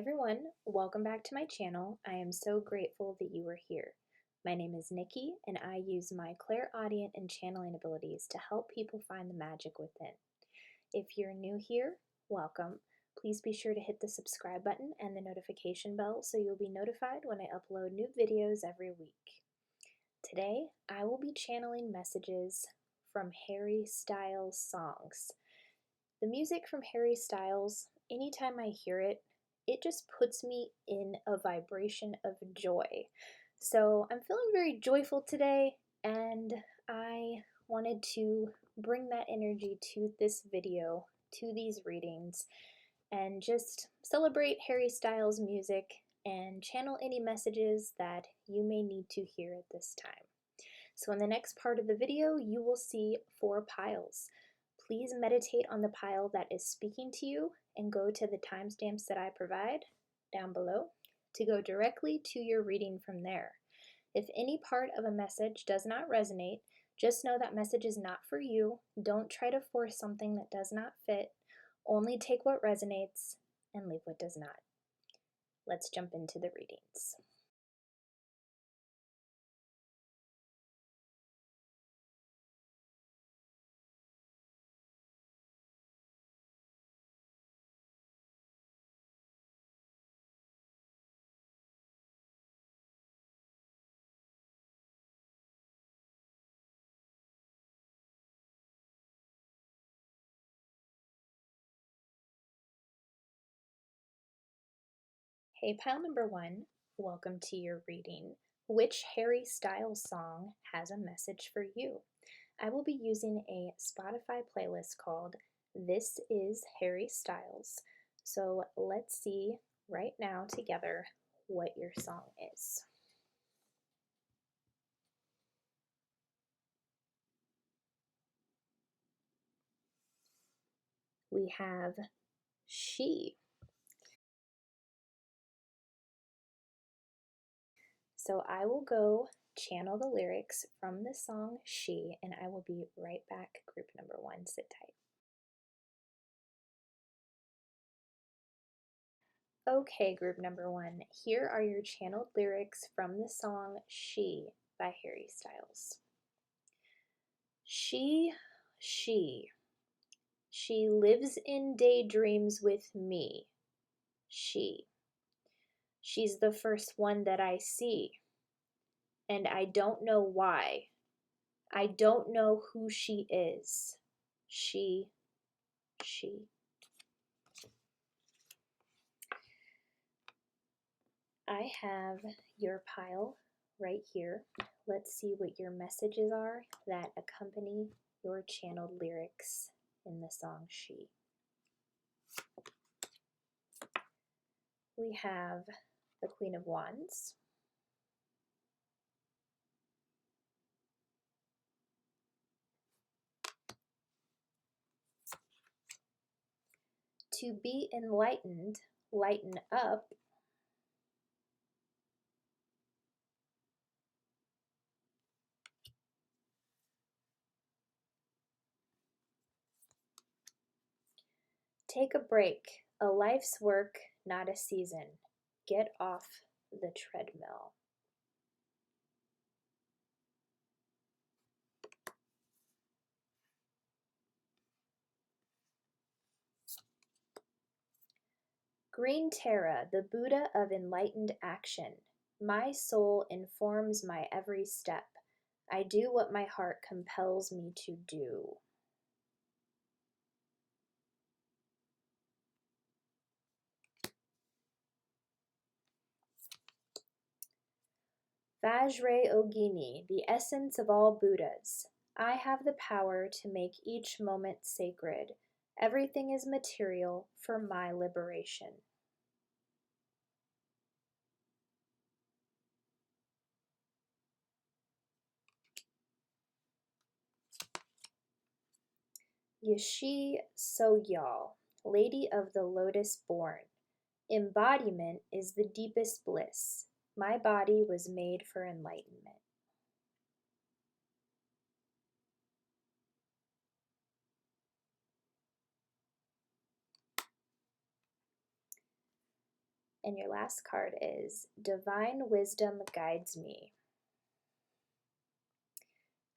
everyone, welcome back to my channel. I am so grateful that you are here. My name is Nikki and I use my clairaudient and channeling abilities to help people find the magic within. If you're new here, welcome. Please be sure to hit the subscribe button and the notification bell so you'll be notified when I upload new videos every week. Today, I will be channeling messages from Harry Styles songs. The music from Harry Styles, anytime I hear it, it just puts me in a vibration of joy. So I'm feeling very joyful today, and I wanted to bring that energy to this video, to these readings, and just celebrate Harry Styles' music and channel any messages that you may need to hear at this time. So in the next part of the video, you will see 4 piles. Please meditate on the pile that is speaking to you and go to the timestamps that I provide down below to go directly to your reading from there. If any part of a message does not resonate, just know that message is not for you. Don't try to force something that does not fit. Only take what resonates and leave what does not. Let's jump into the readings. Hey, pile number 1, welcome to your reading. Which Harry Styles song has a message for you? I will be using a Spotify playlist called This is Harry Styles. So let's see right now together what your song is. We have She. So I will go channel the lyrics from the song She, and I will be right back. Group number 1, sit tight. Okay, group number 1, here are your channeled lyrics from the song She by Harry Styles. She lives in daydreams with me. She's the first one that I see, and I don't know why. I don't know who she is. She. I have your pile right here. Let's see what your messages are that accompany your channeled lyrics in the song She. We have the Queen of Wands, to be enlightened, lighten up, take a break, a life's work, not a season, get off the treadmill. Green Terra, the Buddha of enlightened action. My soul informs my every step. I do what my heart compels me to do. Vajrayogini, the essence of all Buddhas. I have the power to make each moment sacred. Everything is material for my liberation. Yashi Sogyal, Lady of the Lotus Born. Embodiment is the deepest bliss. My body was made for enlightenment. And your last card is Divine Wisdom Guides Me.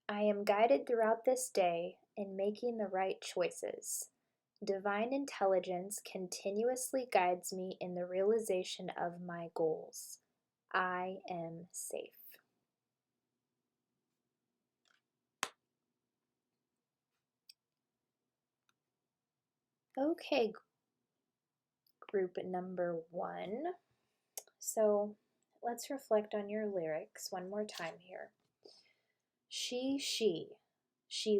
I am guided throughout this day in making the right choices. Divine intelligence continuously guides me in the realization of my goals. I am safe. Okay, group number 1. So let's reflect on your lyrics one more time here. She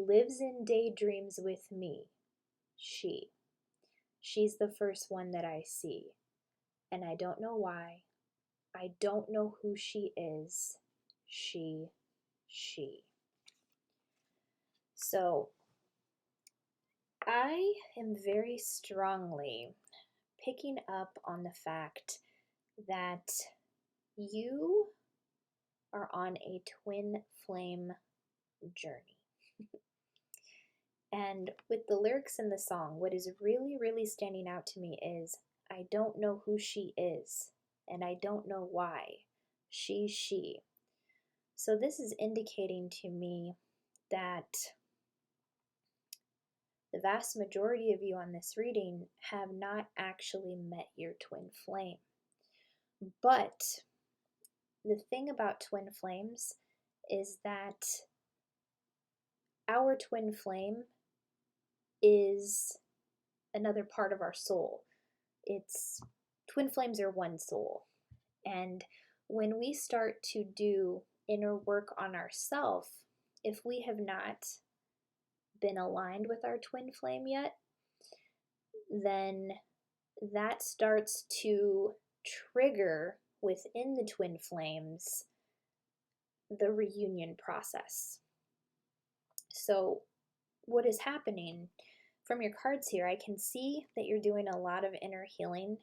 lives in daydreams with me. She's the first one that I see, and I don't know why. I don't know who she is. She. So I am very strongly picking up on the fact that you are on a twin flame journey. And with the lyrics in the song, what is really, really standing out to me is I don't know who she is, and I don't know why. She. So this is indicating to me that the vast majority of you on this reading have not actually met your twin flame. But the thing about twin flames is that our twin flame is another part of our soul. Twin flames are one soul. And when we start to do inner work on ourselves, if we have not been aligned with our twin flame yet, then that starts to trigger within the twin flames the reunion process. So what is happening from your cards here, I can see that you're doing a lot of inner healing,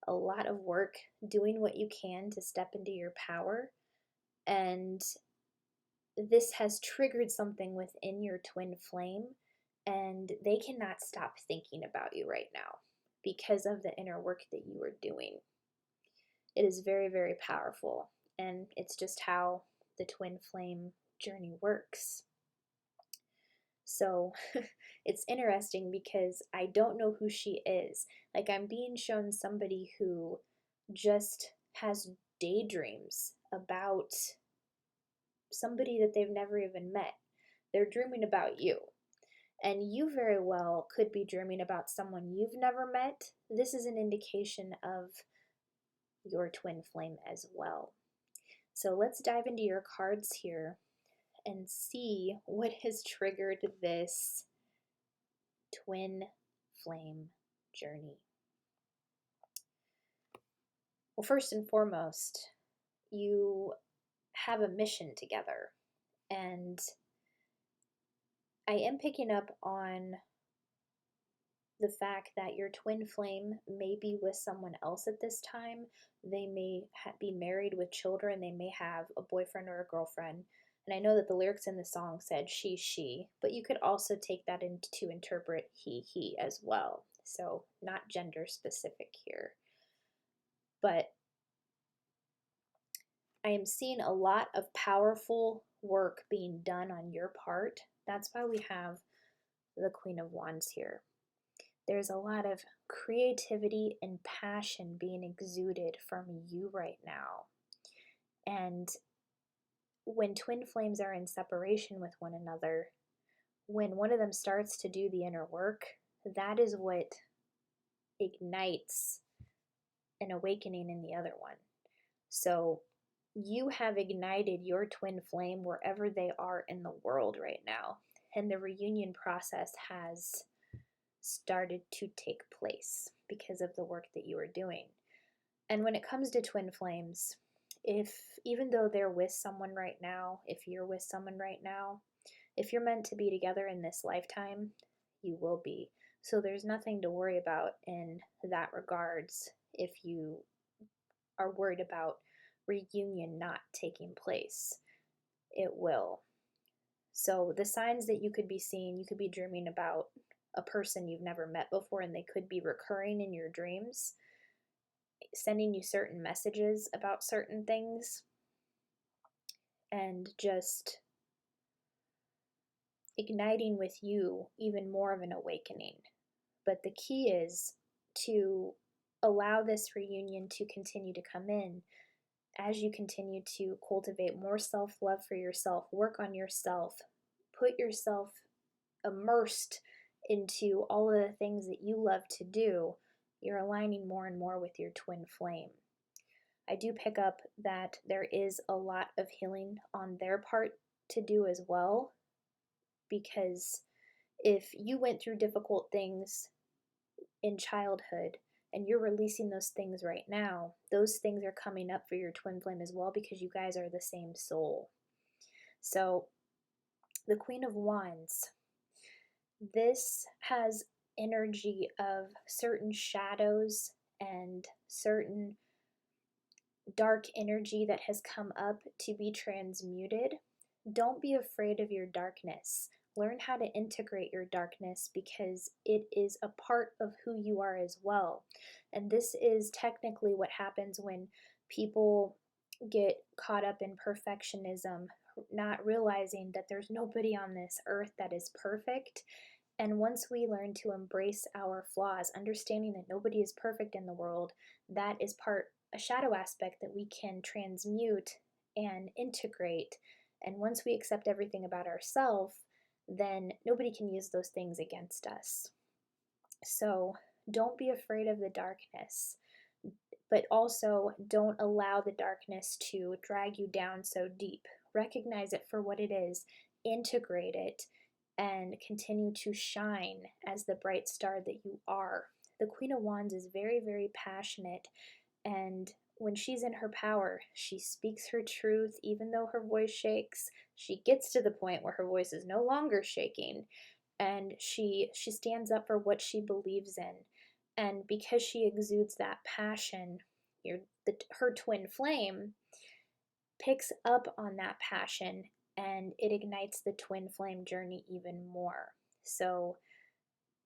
a lot of work, doing what you can to step into your power. And this has triggered something within your twin flame, and they cannot stop thinking about you right now because of the inner work that you are doing. It is very, very powerful, and it's just how the twin flame journey works. So it's interesting because I don't know who she is. Like, I'm being shown somebody who just has daydreams about somebody that they've never even met. They're dreaming about you. And you very well could be dreaming about someone you've never met. This is an indication of your twin flame as well. So let's dive into your cards here and see what has triggered this twin flame journey. Well, first and foremost, you have a mission together, and I am picking up on the fact that your twin flame may be with someone else at this time. They may be married with children. They may have a boyfriend or a girlfriend. And I know that the lyrics in the song said she, but you could also take that to interpret he as well. So not gender specific here. But I am seeing a lot of powerful work being done on your part. That's why we have the Queen of Wands here. There's a lot of creativity and passion being exuded from you right now. And when twin flames are in separation with one another, when one of them starts to do the inner work, that is what ignites an awakening in the other one. So you have ignited your twin flame wherever they are in the world right now. And the reunion process has started to take place because of the work that you are doing. And when it comes to twin flames, even though they're with someone right now, if you're with someone right now, if you're meant to be together in this lifetime, you will be. So there's nothing to worry about in that regards if you are worried about reunion not taking place. It will. So the signs that you could be seeing, you could be dreaming about a person you've never met before, and they could be recurring in your dreams. sending you certain messages about certain things, and just igniting with you even more of an awakening. But the key is to allow this reunion to continue to come in as you continue to cultivate more self-love for yourself, work on yourself, put yourself immersed into all of the things that you love to do. You're aligning more and more with your twin flame. I do pick up that there is a lot of healing on their part to do as well, because if you went through difficult things in childhood and you're releasing those things right now, those things are coming up for your twin flame as well, because you guys are the same soul. So the Queen of Wands, this has energy of certain shadows and certain dark energy that has come up to be transmuted. Don't be afraid of your darkness. Learn how to integrate your darkness, because it is a part of who you are as well. And this is technically what happens when people get caught up in perfectionism, not realizing that there's nobody on this earth that is perfect. And once we learn to embrace our flaws, understanding that nobody is perfect in the world, that is a shadow aspect that we can transmute and integrate. And once we accept everything about ourselves, then nobody can use those things against us. So don't be afraid of the darkness, but also don't allow the darkness to drag you down so deep. Recognize it for what it is, integrate it, and continue to shine as the bright star that you are. The Queen of Wands is very, very passionate, and when she's in her power, she speaks her truth, even though her voice shakes. She gets to the point where her voice is no longer shaking, and she stands up for what she believes in. And because she exudes that passion, her twin flame picks up on that passion, and it ignites the twin flame journey even more. So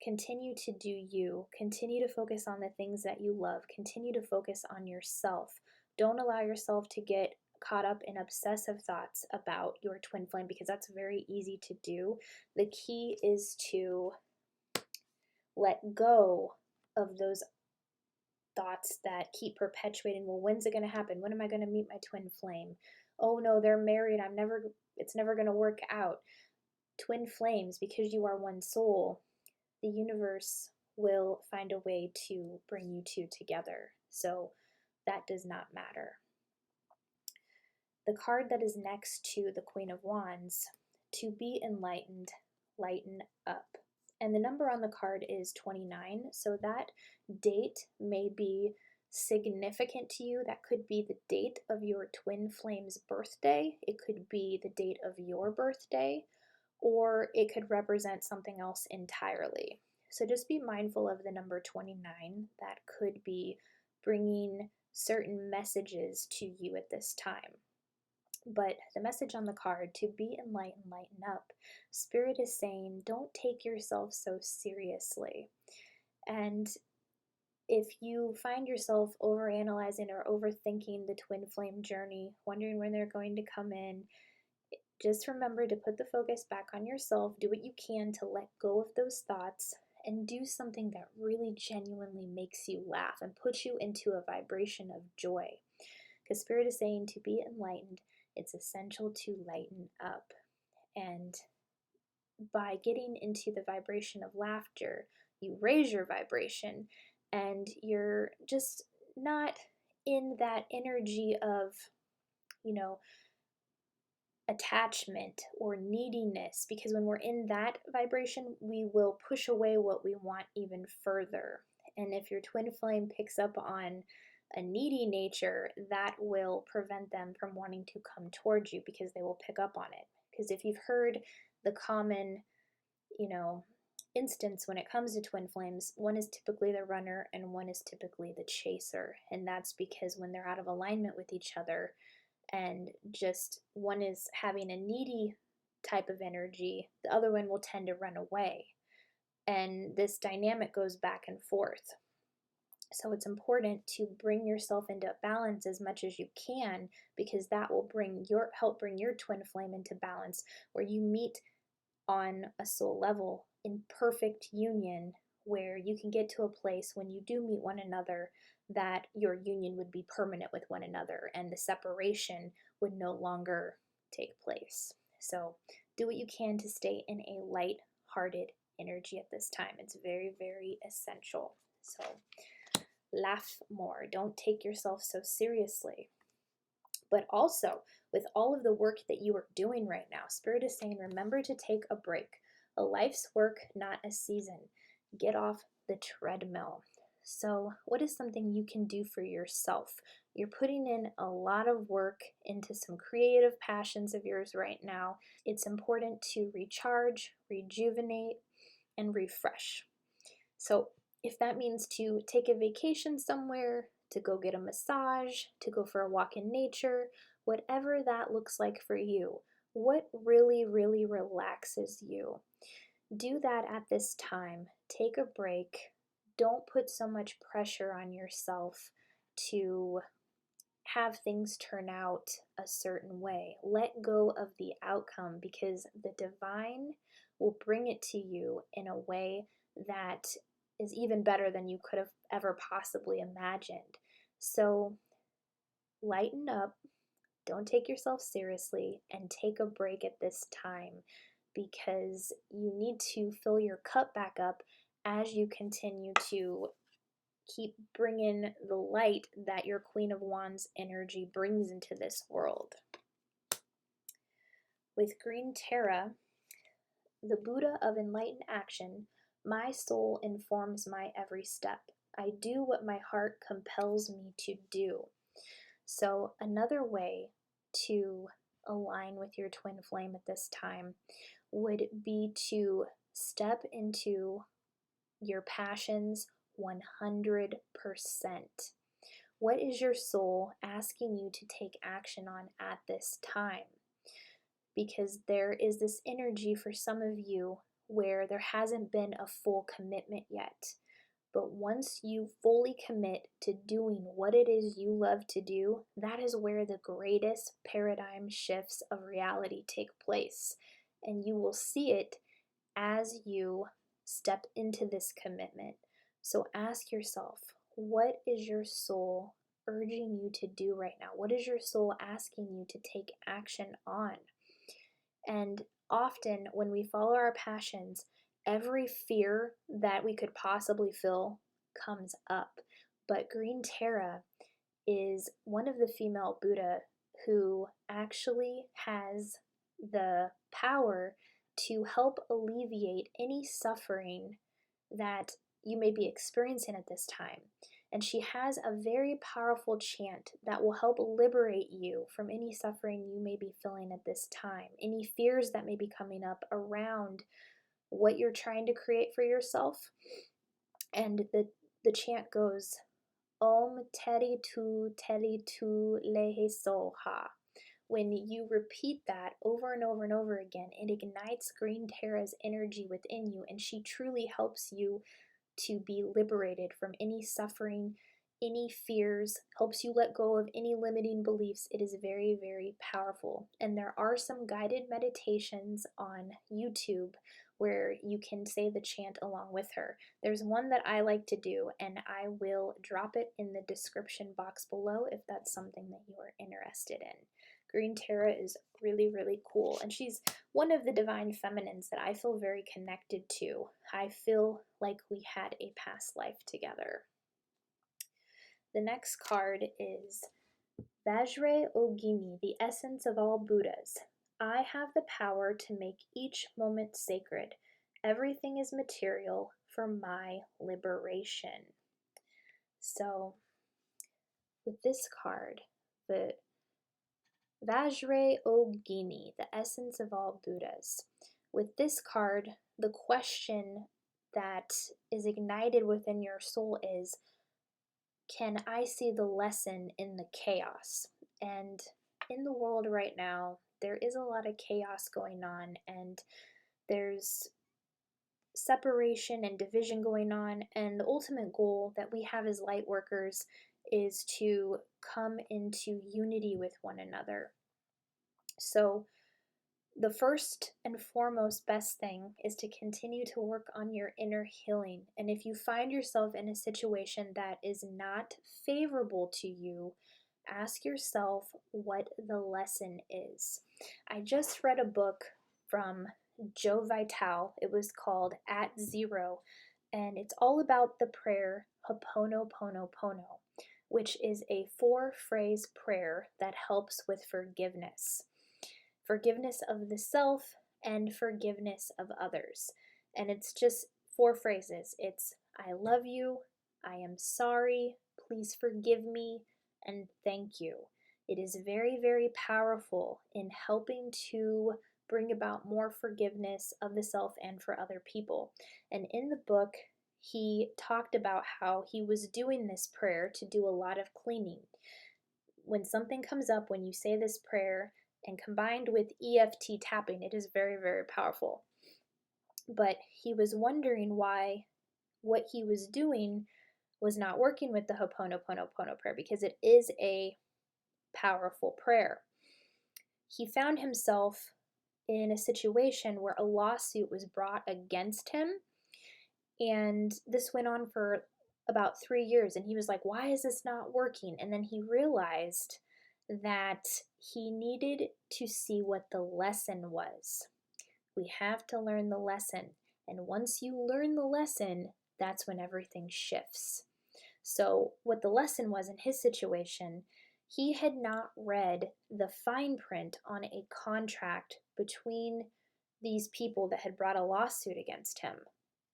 continue to do you. Continue to focus on the things that you love. Continue to focus on yourself. Don't allow yourself to get caught up in obsessive thoughts about your twin flame, because that's very easy to do. The key is to let go of those thoughts that keep perpetuating. Well, when's it going to happen? When am I going to meet my twin flame? Oh no, they're married. It's never going to work out. Twin flames, because you are one soul, the universe will find a way to bring you two together. So that does not matter. The card that is next to the Queen of Wands, to be enlightened, lighten up. And the number on the card is 29, so that date may be significant to you. That could be the date of your twin flame's birthday. It could be the date of your birthday, or it could represent something else entirely. So just be mindful of the number 29. That could be bringing certain messages to you at this time. But the message on the card, to be enlightened, lighten up. Spirit is saying, don't take yourself so seriously. And if you find yourself overanalyzing or overthinking the twin flame journey, wondering when they're going to come in, just remember to put the focus back on yourself. Do what you can to let go of those thoughts and do something that really genuinely makes you laugh and puts you into a vibration of joy. Because Spirit is saying, to be enlightened, it's essential to lighten up. And by getting into the vibration of laughter, you raise your vibration, and you're just not in that energy of, attachment or neediness, because when we're in that vibration, we will push away what we want even further. And if your twin flame picks up on a needy nature, that will prevent them from wanting to come towards you, because they will pick up on it. Because if you've heard the common, instance when it comes to twin flames, one is typically the runner and one is typically the chaser. And that's because when they're out of alignment with each other, and just one is having a needy type of energy, the other one will tend to run away. And this dynamic goes back and forth. So it's important to bring yourself into balance as much as you can, because that will help bring your twin flame into balance, where you meet on a soul level in perfect union, where you can get to a place when you do meet one another that your union would be permanent with one another and the separation would no longer take place. So do what you can to stay in a light-hearted energy at this time. It's very, very essential. So laugh more. Don't take yourself so seriously. But also, with all of the work that you are doing right now, Spirit is saying, remember to take a break. A life's work, not a season. Get off the treadmill. So, what is something you can do for yourself? You're putting in a lot of work into some creative passions of yours right now. It's important to recharge, rejuvenate, and refresh. So, if that means to take a vacation somewhere, to go get a massage, to go for a walk in nature, whatever that looks like for you, what really, really relaxes you, do that at this time. Take a break. Don't put so much pressure on yourself to have things turn out a certain way. Let go of the outcome, because the divine will bring it to you in a way that is even better than you could have ever possibly imagined. So lighten up, don't take yourself seriously, and take a break at this time, because you need to fill your cup back up as you continue to keep bringing the light that your Queen of Wands energy brings into this world. With Green Terra, the Buddha of enlightened action, my soul informs my every step. I do what my heart compels me to do. So another way to align with your twin flame at this time would be to step into your passions 100%. What is your soul asking you to take action on at this time? Because there is this energy for some of you where there hasn't been a full commitment yet. But once you fully commit to doing what it is you love to do, that is where the greatest paradigm shifts of reality take place. And you will see it as you step into this commitment. So ask yourself, what is your soul urging you to do right now? What is your soul asking you to take action on? And often when we follow our passions, every fear that we could possibly feel comes up. But Green Terra is one of the female Buddha who actually has the power to help alleviate any suffering that you may be experiencing at this time. And she has a very powerful chant that will help liberate you from any suffering you may be feeling at this time, any fears that may be coming up around what you're trying to create for yourself. And the chant goes, Om Teri Tu Lehe Soha. When you repeat that over and over and over again, it ignites Green Terra's energy within you, and she truly helps you to be liberated from any suffering, any fears, helps you let go of any limiting beliefs. It is very, very powerful. And there are some guided meditations on YouTube where you can say the chant along with her. There's one that I like to do, and I will drop it in the description box below if that's something that you are interested in. Green Terra is really, really cool, and she's one of the divine feminines that I feel very connected to. I feel like we had a past life together. The next card is Vajra Ogini, the essence of all Buddhas. I have the power to make each moment sacred. Everything is material for my liberation. So, with this card, the Vajra Ogini, the essence of all Buddhas. With this card, the question that is ignited within your soul is, can I see the lesson in the chaos? And in the world right now, there is a lot of chaos going on, and there's separation and division going on, and the ultimate goal that we have as light workers is to come into unity with one another. So the first and foremost best thing is to continue to work on your inner healing. And if you find yourself in a situation that is not favorable to you, ask yourself what the lesson is. I just read a book from Joe Vitale. It was called At Zero, and it's all about the prayer Ho'oponopono, which is a 4-phrase prayer that helps with forgiveness. Forgiveness of the self and forgiveness of others. And it's just 4 phrases. It's I love you, I am sorry, please forgive me, and thank you. It is very, very powerful in helping to bring about more forgiveness of the self and for other people. And in the book, he talked about how he was doing this prayer to do a lot of cleaning. When something comes up, when you say this prayer, and combined with EFT tapping, it is very, very powerful. But he was wondering why what he was doing was not working with the Ho'oponopono prayer, because it is a powerful prayer. He found himself in a situation where a lawsuit was brought against him, and this went on for about 3 years, and he was like, why is this not working? And then he realized that he needed to see what the lesson was. We have to learn the lesson. And once you learn the lesson, that's when everything shifts. So what the lesson was in his situation, he had not read the fine print on a contract between these people that had brought a lawsuit against him.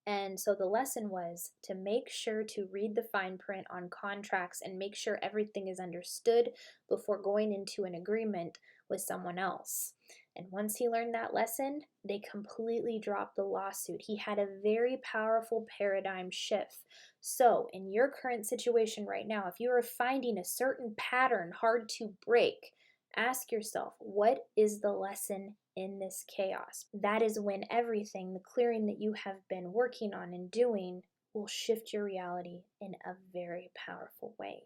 And so the lesson was to make sure to read the fine print on contracts and make sure everything is understood before going into an agreement with someone else. And once he learned that lesson, they completely dropped the lawsuit. He had a very powerful paradigm shift. So in your current situation right now, if you are finding a certain pattern hard to break, ask yourself, what is the lesson in this chaos? That is when everything, the clearing that you have been working on and doing, will shift your reality in a very powerful way.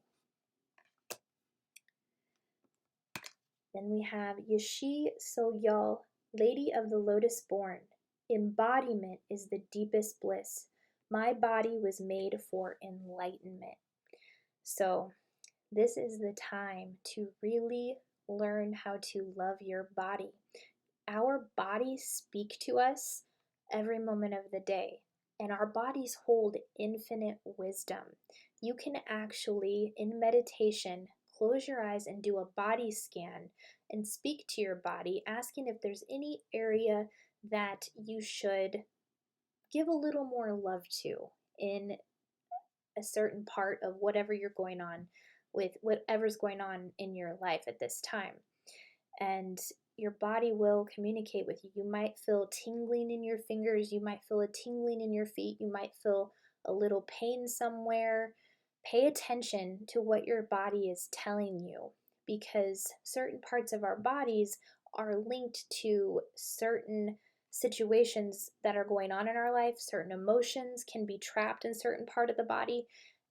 Then we have Yashi Sogyal, Lady of the Lotus Born. Embodiment is the deepest bliss. My body was made for enlightenment. So this is the time to really learn how to love your body. Our bodies speak to us every moment of the day, and our bodies hold infinite wisdom. You can actually, in meditation, close your eyes and do a body scan and speak to your body, asking if there's any area that you should give a little more love to in a certain part of whatever you're going on with, whatever's going on in your life at this time. And your body will communicate with you. You might feel tingling in your fingers. You might feel a tingling in your feet. You might feel a little pain somewhere. Pay attention to what your body is telling you, because certain parts of our bodies are linked to certain situations that are going on in our life. Certain emotions can be trapped in certain part of the body.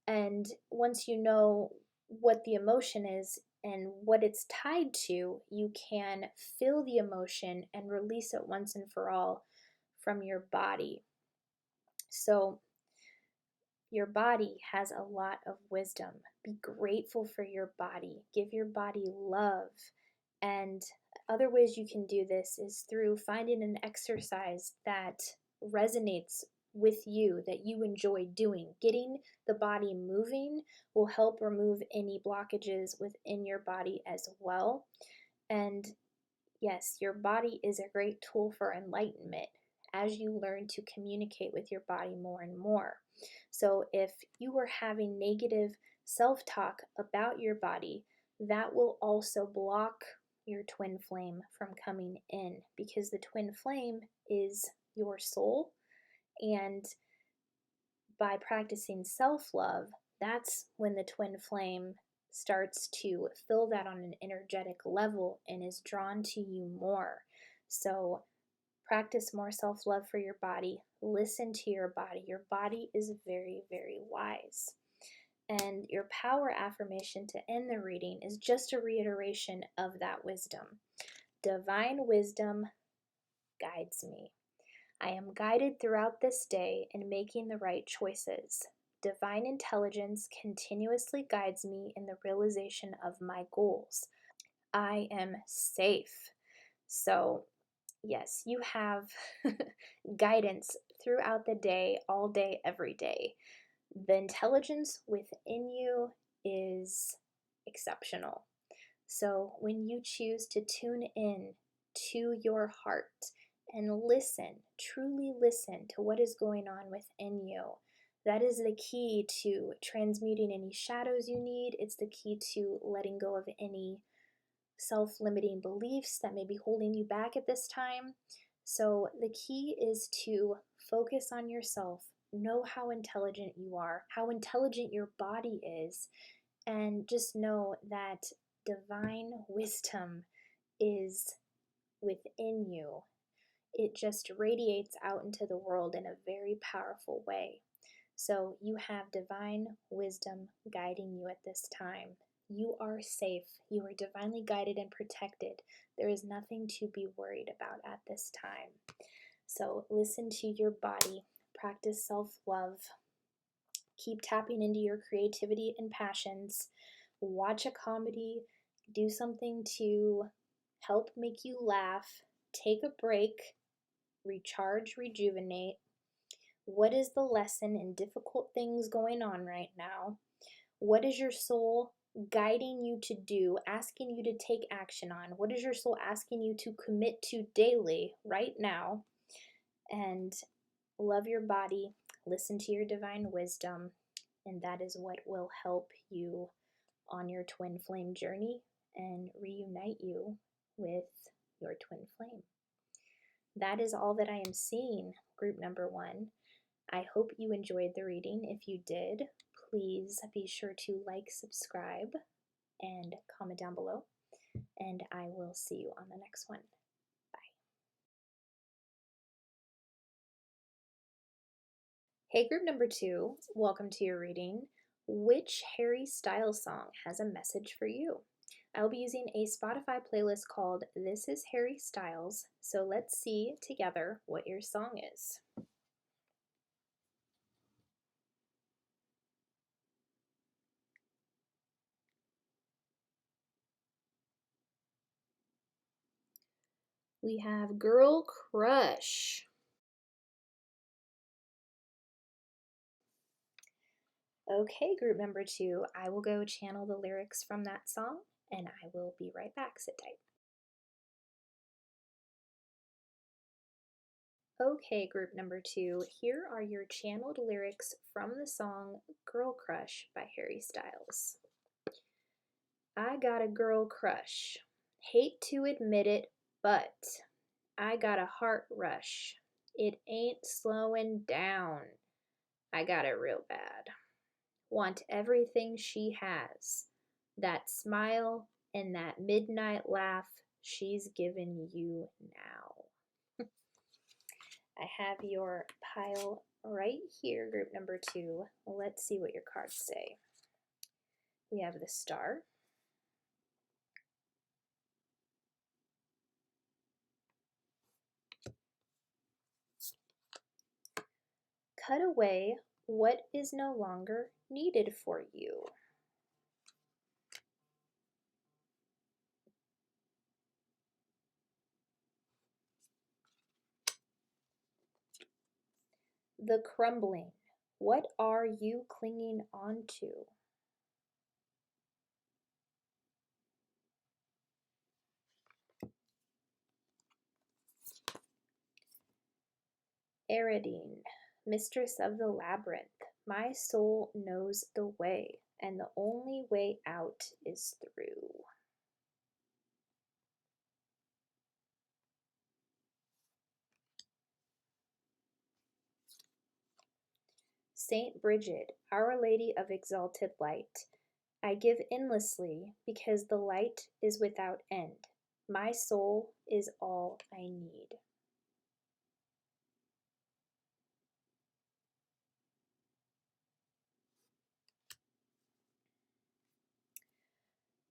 And once you know what the emotion is and what it's tied to, you can feel the emotion and release it once and for all from your body. So your body has a lot of wisdom. Be grateful for your body. Give your body love. And other ways you can do this is through finding an exercise that resonates with you, that you enjoy doing. Getting the body moving will help remove any blockages within your body as well. And yes, your body is a great tool for enlightenment as you learn to communicate with your body more and more. So if you are having negative self-talk about your body, that will also block your twin flame from coming in, because the twin flame is your soul. And by practicing self-love, that's when the twin flame starts to feel that on an energetic level and is drawn to you more. So Practice more self-love for your body. Listen to your body. Your body is very, very wise. And your power affirmation to end the reading is just a reiteration of that wisdom. Divine wisdom guides me. I am guided throughout this day in making the right choices. Divine intelligence continuously guides me in the realization of my goals. I am safe. So, yes, you have guidance throughout the day, all day, every day. The intelligence within you is exceptional. So when you choose to tune in to your heart and listen, truly listen to what is going on within you, that is the key to transmuting any shadows you need. It's the key to letting go of any self-limiting beliefs that may be holding you back at this time. So the key is to focus on yourself, know how intelligent you are, how intelligent your body is, and just know that divine wisdom is within you. It just radiates out into the world in a very powerful way. So you have divine wisdom guiding you at this time. You are safe. You are divinely guided and protected. There is nothing to be worried about at this time. So listen to your body. Practice self-love. Keep tapping into your creativity and passions. Watch a comedy. Do something to help make you laugh. Take a break. Recharge, rejuvenate. What is the lesson in difficult things going on right now? What is your soul guiding you to do, asking you to take action on? What is your soul asking you to commit to daily right now? And love your body, listen to your divine wisdom, and that is what will help you on your twin flame journey and reunite you with your twin flame. That is all that I am seeing, group number 1. I hope you enjoyed the reading. If you did, please be sure to like, subscribe, and comment down below. And I will see you on the next one. Bye. Hey, group number 2, welcome to your reading. Which Harry Styles song has a message for you? I'll be using a Spotify playlist called This is Harry Styles, so let's see together what your song is. We have Girl Crush. Okay, group member 2, I will go channel the lyrics from that song, and I will be right back. Sit tight. Okay, group number 2, here are your channeled lyrics from the song Girl Crush by Harry Styles. I got a girl crush. Hate to admit it, but I got a heart rush. It ain't slowing down. I got it real bad. Want everything she has. That smile and that midnight laugh she's given you now. I have your pile right here, group number 2. Let's see what your cards say. We have the Star, cut away what is no longer needed for you. The crumbling, what are you clinging onto? Eridine, mistress of the labyrinth, my soul knows the way, and the only way out is through. Saint Bridget, Our Lady of Exalted Light, I give endlessly because the light is without end. My soul is all I need.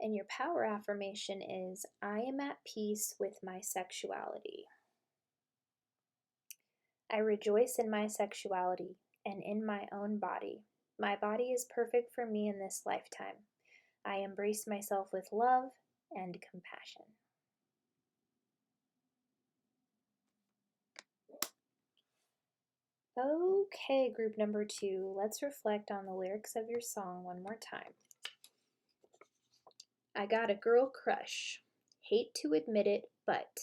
And your power affirmation is, I am at peace with my sexuality. I rejoice in my sexuality and in my own body. My body is perfect for me in this lifetime. I embrace myself with love and compassion. Okay, group number 2, let's reflect on the lyrics of your song one more time. I got a girl crush. Hate to admit it, but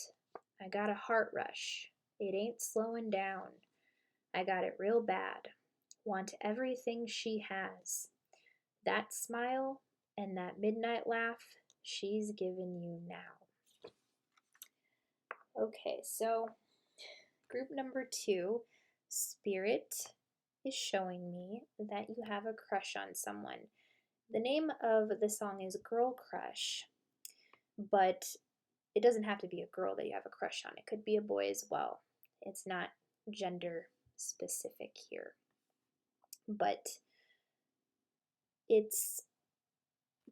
I got a heart rush. It ain't slowing down. I got it real bad. Want everything she has. That smile and that midnight laugh she's given you now. Okay, so group number 2, Spirit is showing me that you have a crush on someone. The name of the song is Girl Crush, but it doesn't have to be a girl that you have a crush on. It could be a boy as well. It's not gender specific here. But it's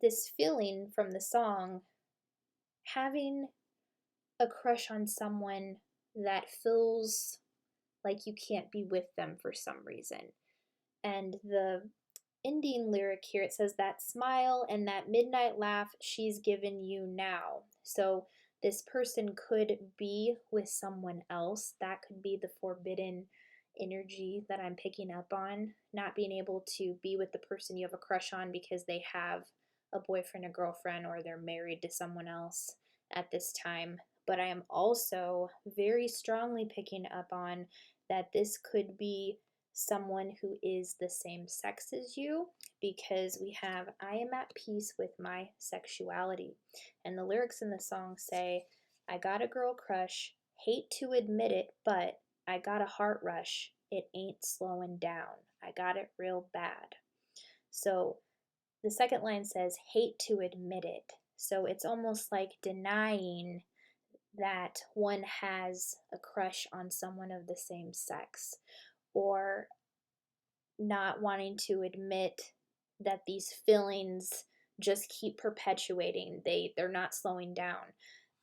this feeling from the song, having a crush on someone that feels like you can't be with them for some reason. And the ending lyric here, it says, that smile and that midnight laugh she's given you now. So this person could be with someone else. That could be the forbidden energy that I'm picking up on, not being able to be with the person you have a crush on because they have a boyfriend, a girlfriend, or they're married to someone else at this time. But I am also very strongly picking up on that this could be someone who is the same sex as you, because we have, I am at peace with my sexuality. And the lyrics in the song say, I got a girl crush, hate to admit it, but I got a heart rush, it ain't slowing down. I got it real bad. So the second line says, hate to admit it. So it's almost like denying that one has a crush on someone of the same sex, or not wanting to admit that these feelings just keep perpetuating. They're not slowing down,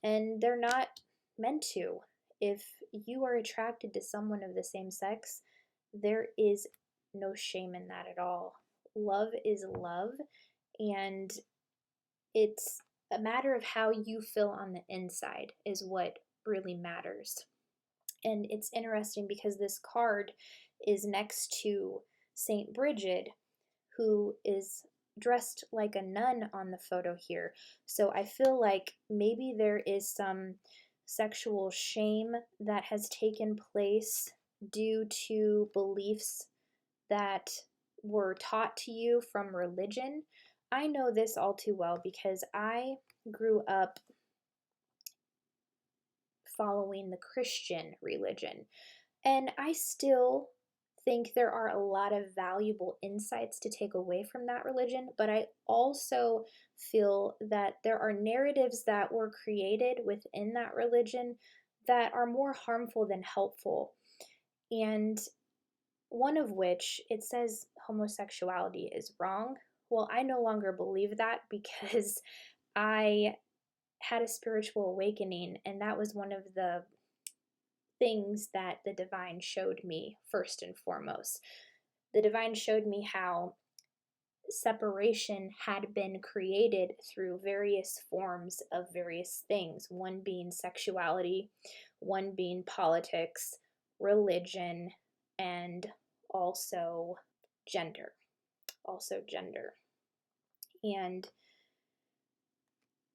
and they're not meant to. If you are attracted to someone of the same sex, there is no shame in that at all. Love is love, and it's a matter of how you feel on the inside is what really matters. And it's interesting because this card is next to Saint Bridget, who is dressed like a nun on the photo here. So I feel like maybe there is some sexual shame that has taken place due to beliefs that were taught to you from religion. I know this all too well because I grew up following the Christian religion, and I still think there are a lot of valuable insights to take away from that religion, but I also feel that there are narratives that were created within that religion that are more harmful than helpful. And one of which, it says homosexuality is wrong. Well, I no longer believe that because I had a spiritual awakening, and that was one of the things that the divine showed me first and foremost. The divine showed me how separation had been created through various forms of various things, one being sexuality, one being politics, religion, and also gender. And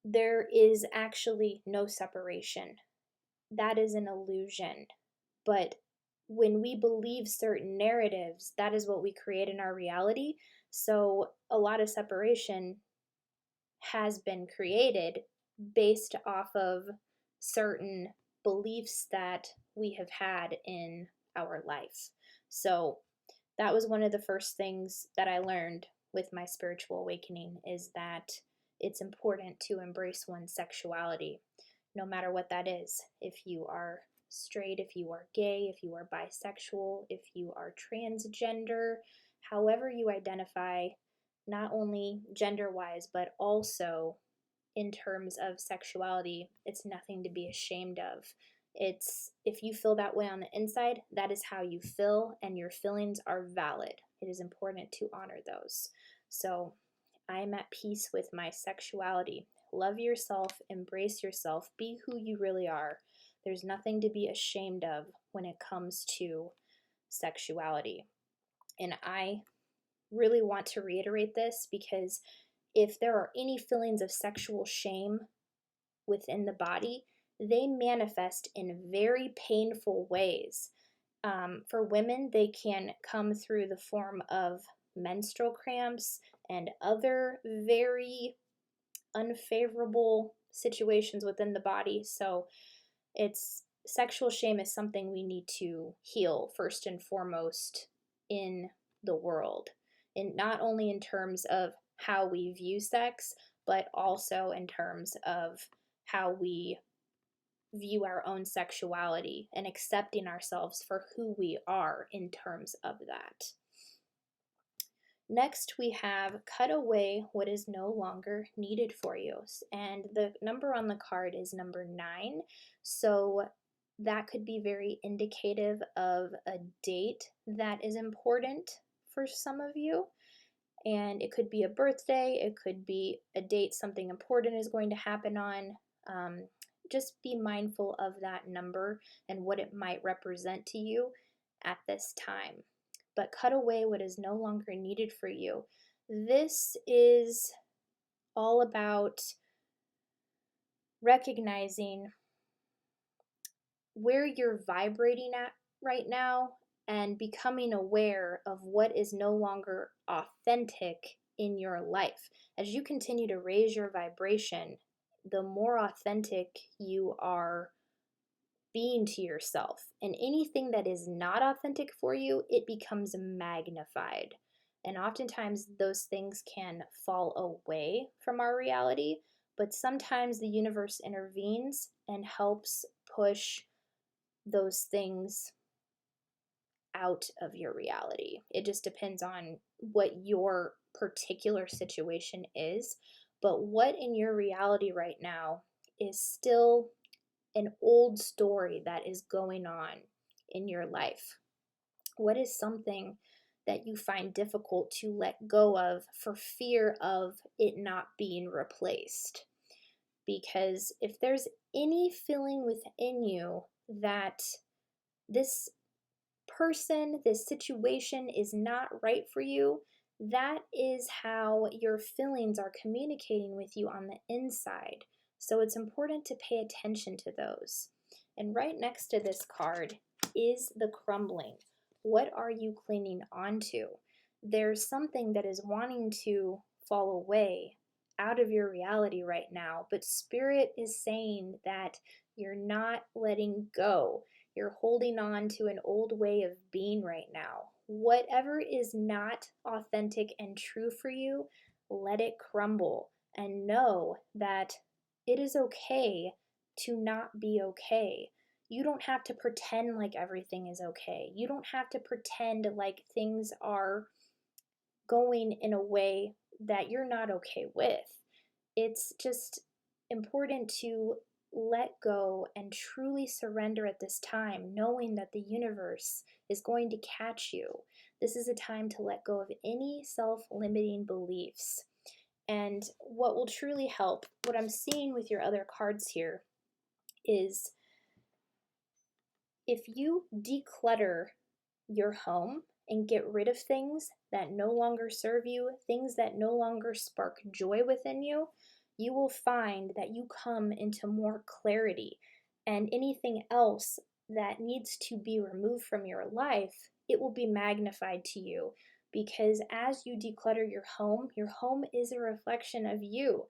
there is actually no separation. That is an illusion. But when we believe certain narratives, that is what we create in our reality. So a lot of separation has been created based off of certain beliefs that we have had in our life. So that was one of the first things that I learned with my spiritual awakening, is that it's important to embrace one's sexuality, no matter what that is. If you are straight, if you are gay, if you are bisexual, if you are transgender, however you identify, not only gender-wise, but also in terms of sexuality, it's nothing to be ashamed of. It's if you feel that way on the inside, that is how you feel, and your feelings are valid. It is important to honor those. So I am at peace with my sexuality. Love yourself, embrace yourself, be who you really are. There's nothing to be ashamed of when it comes to sexuality. And I really want to reiterate this because if there are any feelings of sexual shame within the body, they manifest in very painful ways. For women, they can come through the form of menstrual cramps and other very unfavorable situations within the body. So it's sexual shame is something we need to heal first and foremost in the world, and not only in terms of how we view sex, but also in terms of how we view our own sexuality and accepting ourselves for who we are in terms of that. Next, we have cut away what is no longer needed for you. And the number on the card is number 9. So that could be very indicative of a date that is important for some of you. And it could be a birthday, it could be a date something important is going to happen on. Just be mindful of that number and what it might represent to you at this time. But cut away what is no longer needed for you. This is all about recognizing where you're vibrating at right now and becoming aware of what is no longer authentic in your life. As you continue to raise your vibration, the more authentic you are being to yourself. And anything that is not authentic for you, it becomes magnified. And oftentimes those things can fall away from our reality, but sometimes the universe intervenes and helps push those things out of your reality. It just depends on what your particular situation is. But what in your reality right now is still an old story that is going on in your life? What is something that you find difficult to let go of for fear of it not being replaced? Because if there's any feeling within you that this person, this situation is not right for you, that is how your feelings are communicating with you on the inside. So it's important to pay attention to those. And right next to this card is the crumbling. What are you clinging onto? There's something that is wanting to fall away out of your reality right now, but Spirit is saying that you're not letting go. You're holding on to an old way of being right now. Whatever is not authentic and true for you, let it crumble and know that it is okay to not be okay. You don't have to pretend like everything is okay. You don't have to pretend like things are going in a way that you're not okay with. It's just important to let go and truly surrender at this time, knowing that the universe is going to catch you. This is a time to let go of any self-limiting beliefs. And what will truly help, what I'm seeing with your other cards here, is if you declutter your home and get rid of things that no longer serve you, things that no longer spark joy within you, you will find that you come into more clarity, and anything else that needs to be removed from your life, it will be magnified to you, because as you declutter your home is a reflection of you.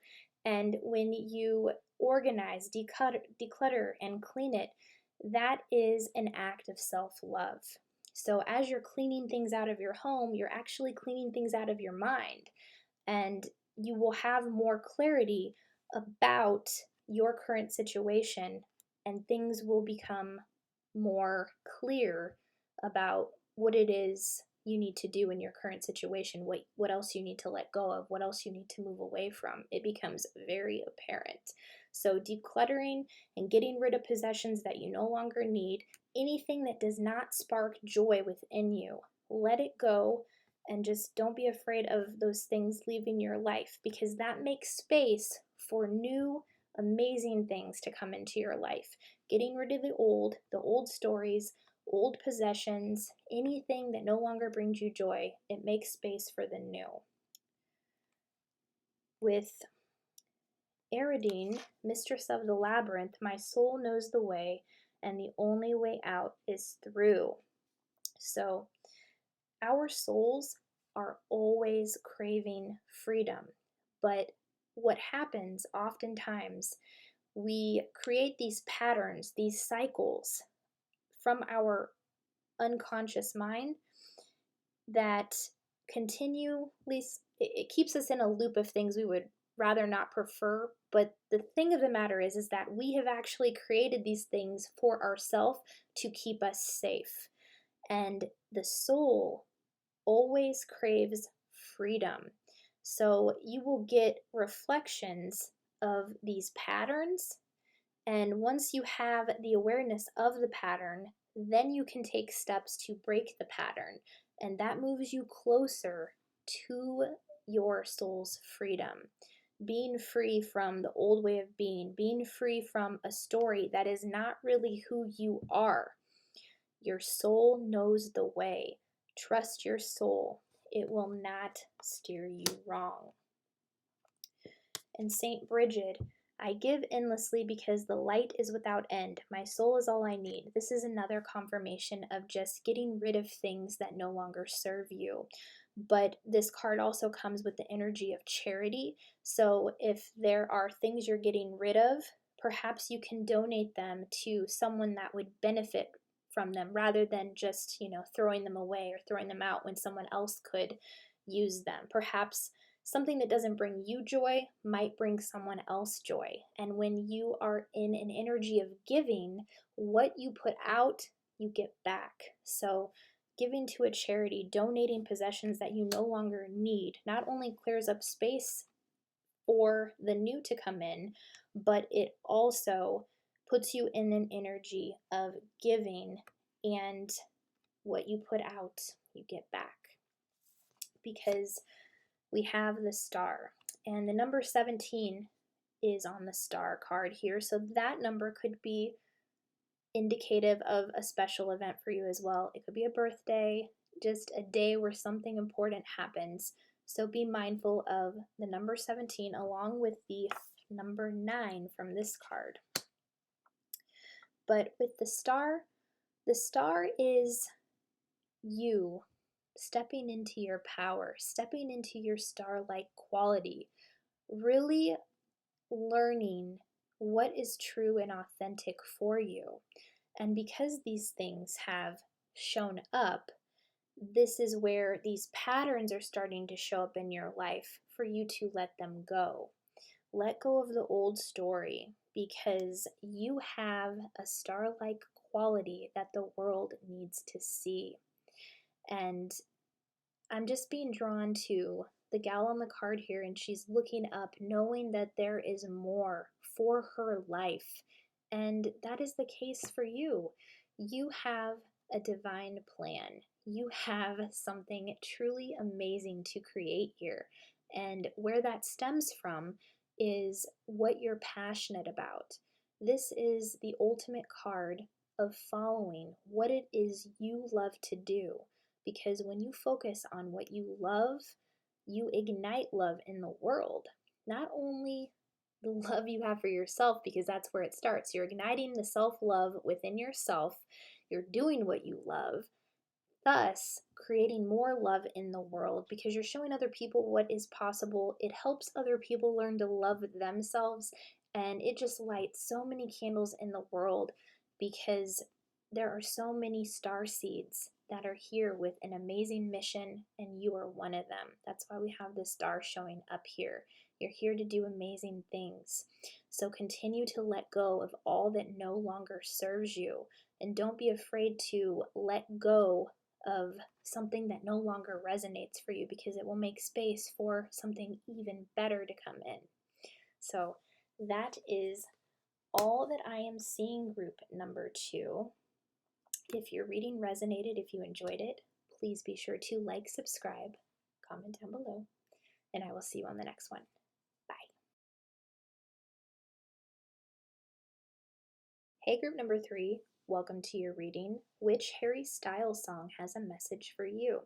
And when you organize, declutter and clean it, that is an act of self-love. So as you're cleaning things out of your home, you're actually cleaning things out of your mind. And you will have more clarity about your current situation, and things will become more clear about what it is you need to do in your current situation, what else you need to let go of, what else you need to move away from. It becomes very apparent. So decluttering and getting rid of possessions that you no longer need, anything that does not spark joy within you, let it go, and just don't be afraid of those things leaving your life, because that makes space for new amazing things to come into your life. Getting rid of the old stories, old possessions, anything that no longer brings you joy, it makes space for the new. With Eridine, mistress of the labyrinth, my soul knows the way, and the only way out is through. So our souls are always craving freedom, but what happens oftentimes, we create these patterns, these cycles from our unconscious mind that continually, it keeps us in a loop of things we would rather not prefer. But the thing of the matter is that we have actually created these things for ourselves to keep us safe. And the soul always craves freedom. So you will get reflections of these patterns. And once you have the awareness of the pattern, then you can take steps to break the pattern. And that moves you closer to your soul's freedom. Being free from the old way of being free from a story that is not really who you are. Your soul knows the way. Trust your soul. It will not steer you wrong. And Saint Bridget, I give endlessly because the light is without end. My soul is all I need. This is another confirmation of just getting rid of things that no longer serve you. But this card also comes with the energy of charity. So if there are things you're getting rid of, perhaps you can donate them to someone that would benefit from them, rather than just, throwing them away or throwing them out when someone else could use them. Perhaps something that doesn't bring you joy might bring someone else joy. And when you are in an energy of giving, what you put out, you get back. So giving to a charity, donating possessions that you no longer need, not only clears up space for the new to come in, but it also puts you in an energy of giving, and what you put out, you get back. Because we have the star, and the number 17 is on the star card here, so that number could be indicative of a special event for you as well. It could be a birthday, just a day where something important happens. So be mindful of the number 17 along with the number 9 from this card. But with the star is you stepping into your power, stepping into your star-like quality, really learning what is true and authentic for you. And because these things have shown up, this is where these patterns are starting to show up in your life for you to let them go. Let go of the old story, because you have a star-like quality that the world needs to see. And I'm just being drawn to the gal on the card here, and she's looking up, knowing that there is more for her life. And that is the case for you. You have a divine plan. You have something truly amazing to create here. And where that stems from is what you're passionate about. This is the ultimate card of following what it is you love to do. Because when you focus on what you love, you ignite love in the world. Not only the love you have for yourself, because that's where it starts. You're igniting the self-love within yourself. You're doing what you love, thus creating more love in the world, because you're showing other people what is possible. It helps other people learn to love themselves, and it just lights so many candles in the world, because there are so many star seeds that are here with an amazing mission, and you are one of them. That's why we have the star showing up here. You're here to do amazing things. So continue to let go of all that no longer serves you, and don't be afraid to let go of something that no longer resonates for you, because it will make space for something even better to come in. So that is all that I am seeing, group number 2. If your reading resonated, if you enjoyed it, please be sure to like, subscribe, comment down below, and I will see you on the next one. Bye. Hey, group number 3, welcome to your reading. Which Harry Styles song has a message for you?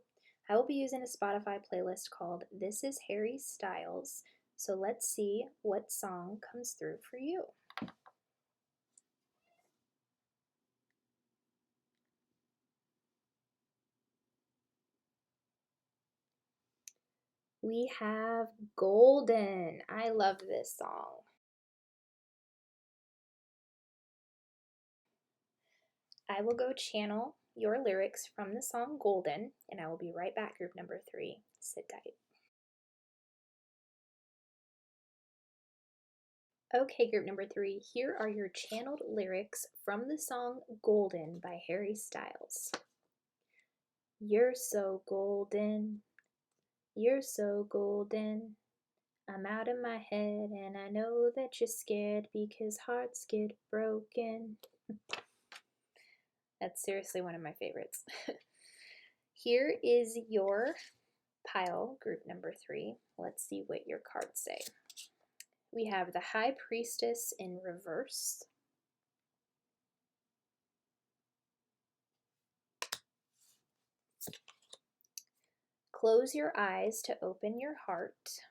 I will be using a Spotify playlist called This is Harry Styles, so let's see what song comes through for you. We have Golden. I love this song. I will go channel your lyrics from the song Golden, and I will be right back, group number 3. Sit tight. Okay, group number 3, here are your channeled lyrics from the song Golden by Harry Styles. You're so golden, you're so golden. I'm out of my head and I know that you're scared because hearts get broken. That's seriously one of my favorites. Here is your pile, group number 3. Let's see what your cards say. We have the High Priestess in reverse. Close your eyes to open your heart.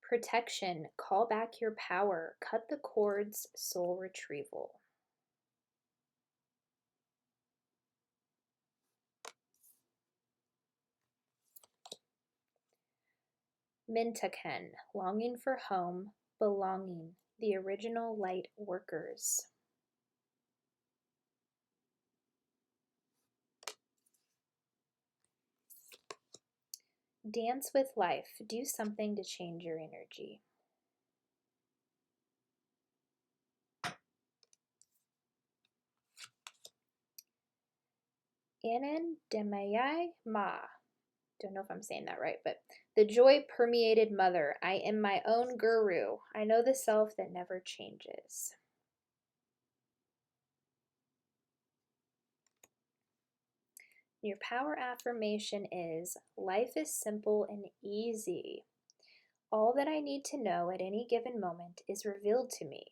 Protection, call back your power. Cut the cords, soul retrieval. Mintaken, longing for home, belonging, the original light workers. Dance with life, do something to change your energy. Anandamaya Ma. Don't know if I'm saying that right, but the joy permeated mother. I am my own guru. I know the self that never changes. Your power affirmation is, life is simple and easy. All that I need to know at any given moment is revealed to me.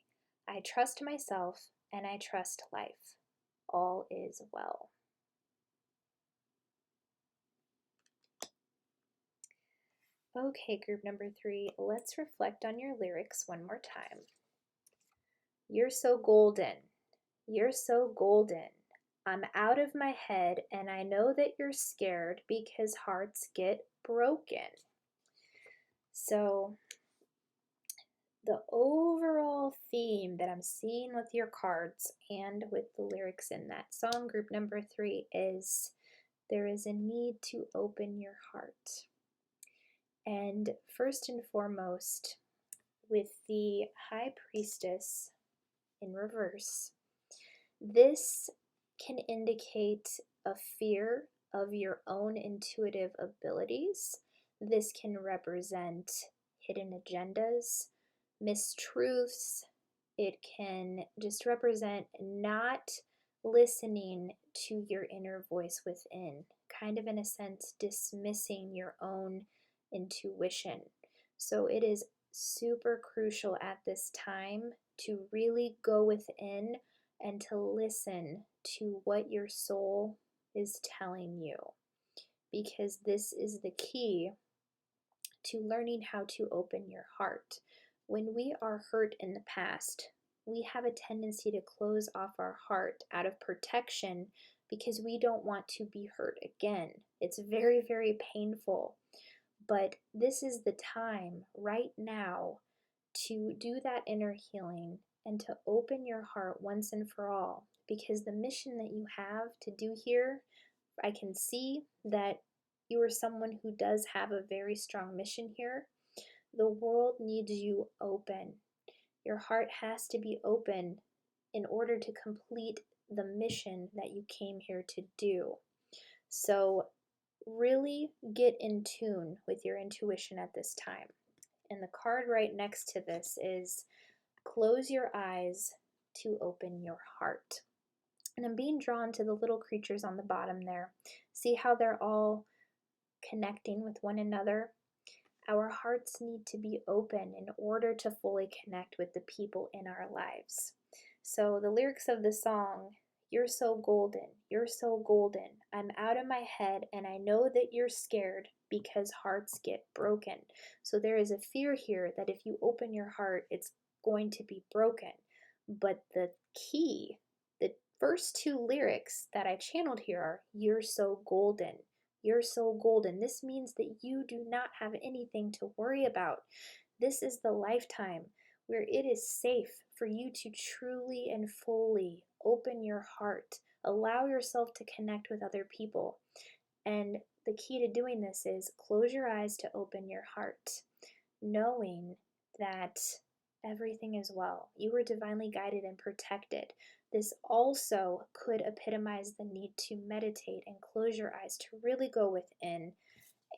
I trust myself and I trust life. All is well. Okay, group number 3, let's reflect on your lyrics one more time. You're so golden. You're so golden. I'm out of my head and I know that you're scared because hearts get broken. So the overall theme that I'm seeing with your cards and with the lyrics in that song, group number 3, is there is a need to open your heart. And first and foremost, with the High Priestess in reverse, this can indicate a fear of your own intuitive abilities. This can represent hidden agendas, mistruths. It can just represent not listening to your inner voice within, kind of in a sense dismissing your own intuition. So it is super crucial at this time to really go within and to listen to what your soul is telling you, because this is the key to learning how to open your heart. When we are hurt in the past, we have a tendency to close off our heart out of protection because we don't want to be hurt again. It's very, very painful. But this is the time right now to do that inner healing and to open your heart once and for all, because the mission that you have to do here, I can see that you are someone who does have a very strong mission here. The world needs you open. Your heart has to be open in order to complete the mission that you came here to do. So really get in tune with your intuition at this time. And the card right next to this is close your eyes to open your heart. And I'm being drawn to the little creatures on the bottom there. See how they're all connecting with one another? Our hearts need to be open in order to fully connect with the people in our lives. So the lyrics of the song, "You're so golden, you're so golden. I'm out of my head and I know that you're scared because hearts get broken." So there is a fear here that if you open your heart, it's going to be broken. But the key, the first two lyrics that I channeled here are, "You're so golden. You're so golden." This means that you do not have anything to worry about. This is the lifetime where it is safe for you to truly and fully open your heart. Allow yourself to connect with other people. And the key to doing this is close your eyes to open your heart, knowing that everything is well. You are divinely guided and protected. This also could epitomize the need to meditate and close your eyes to really go within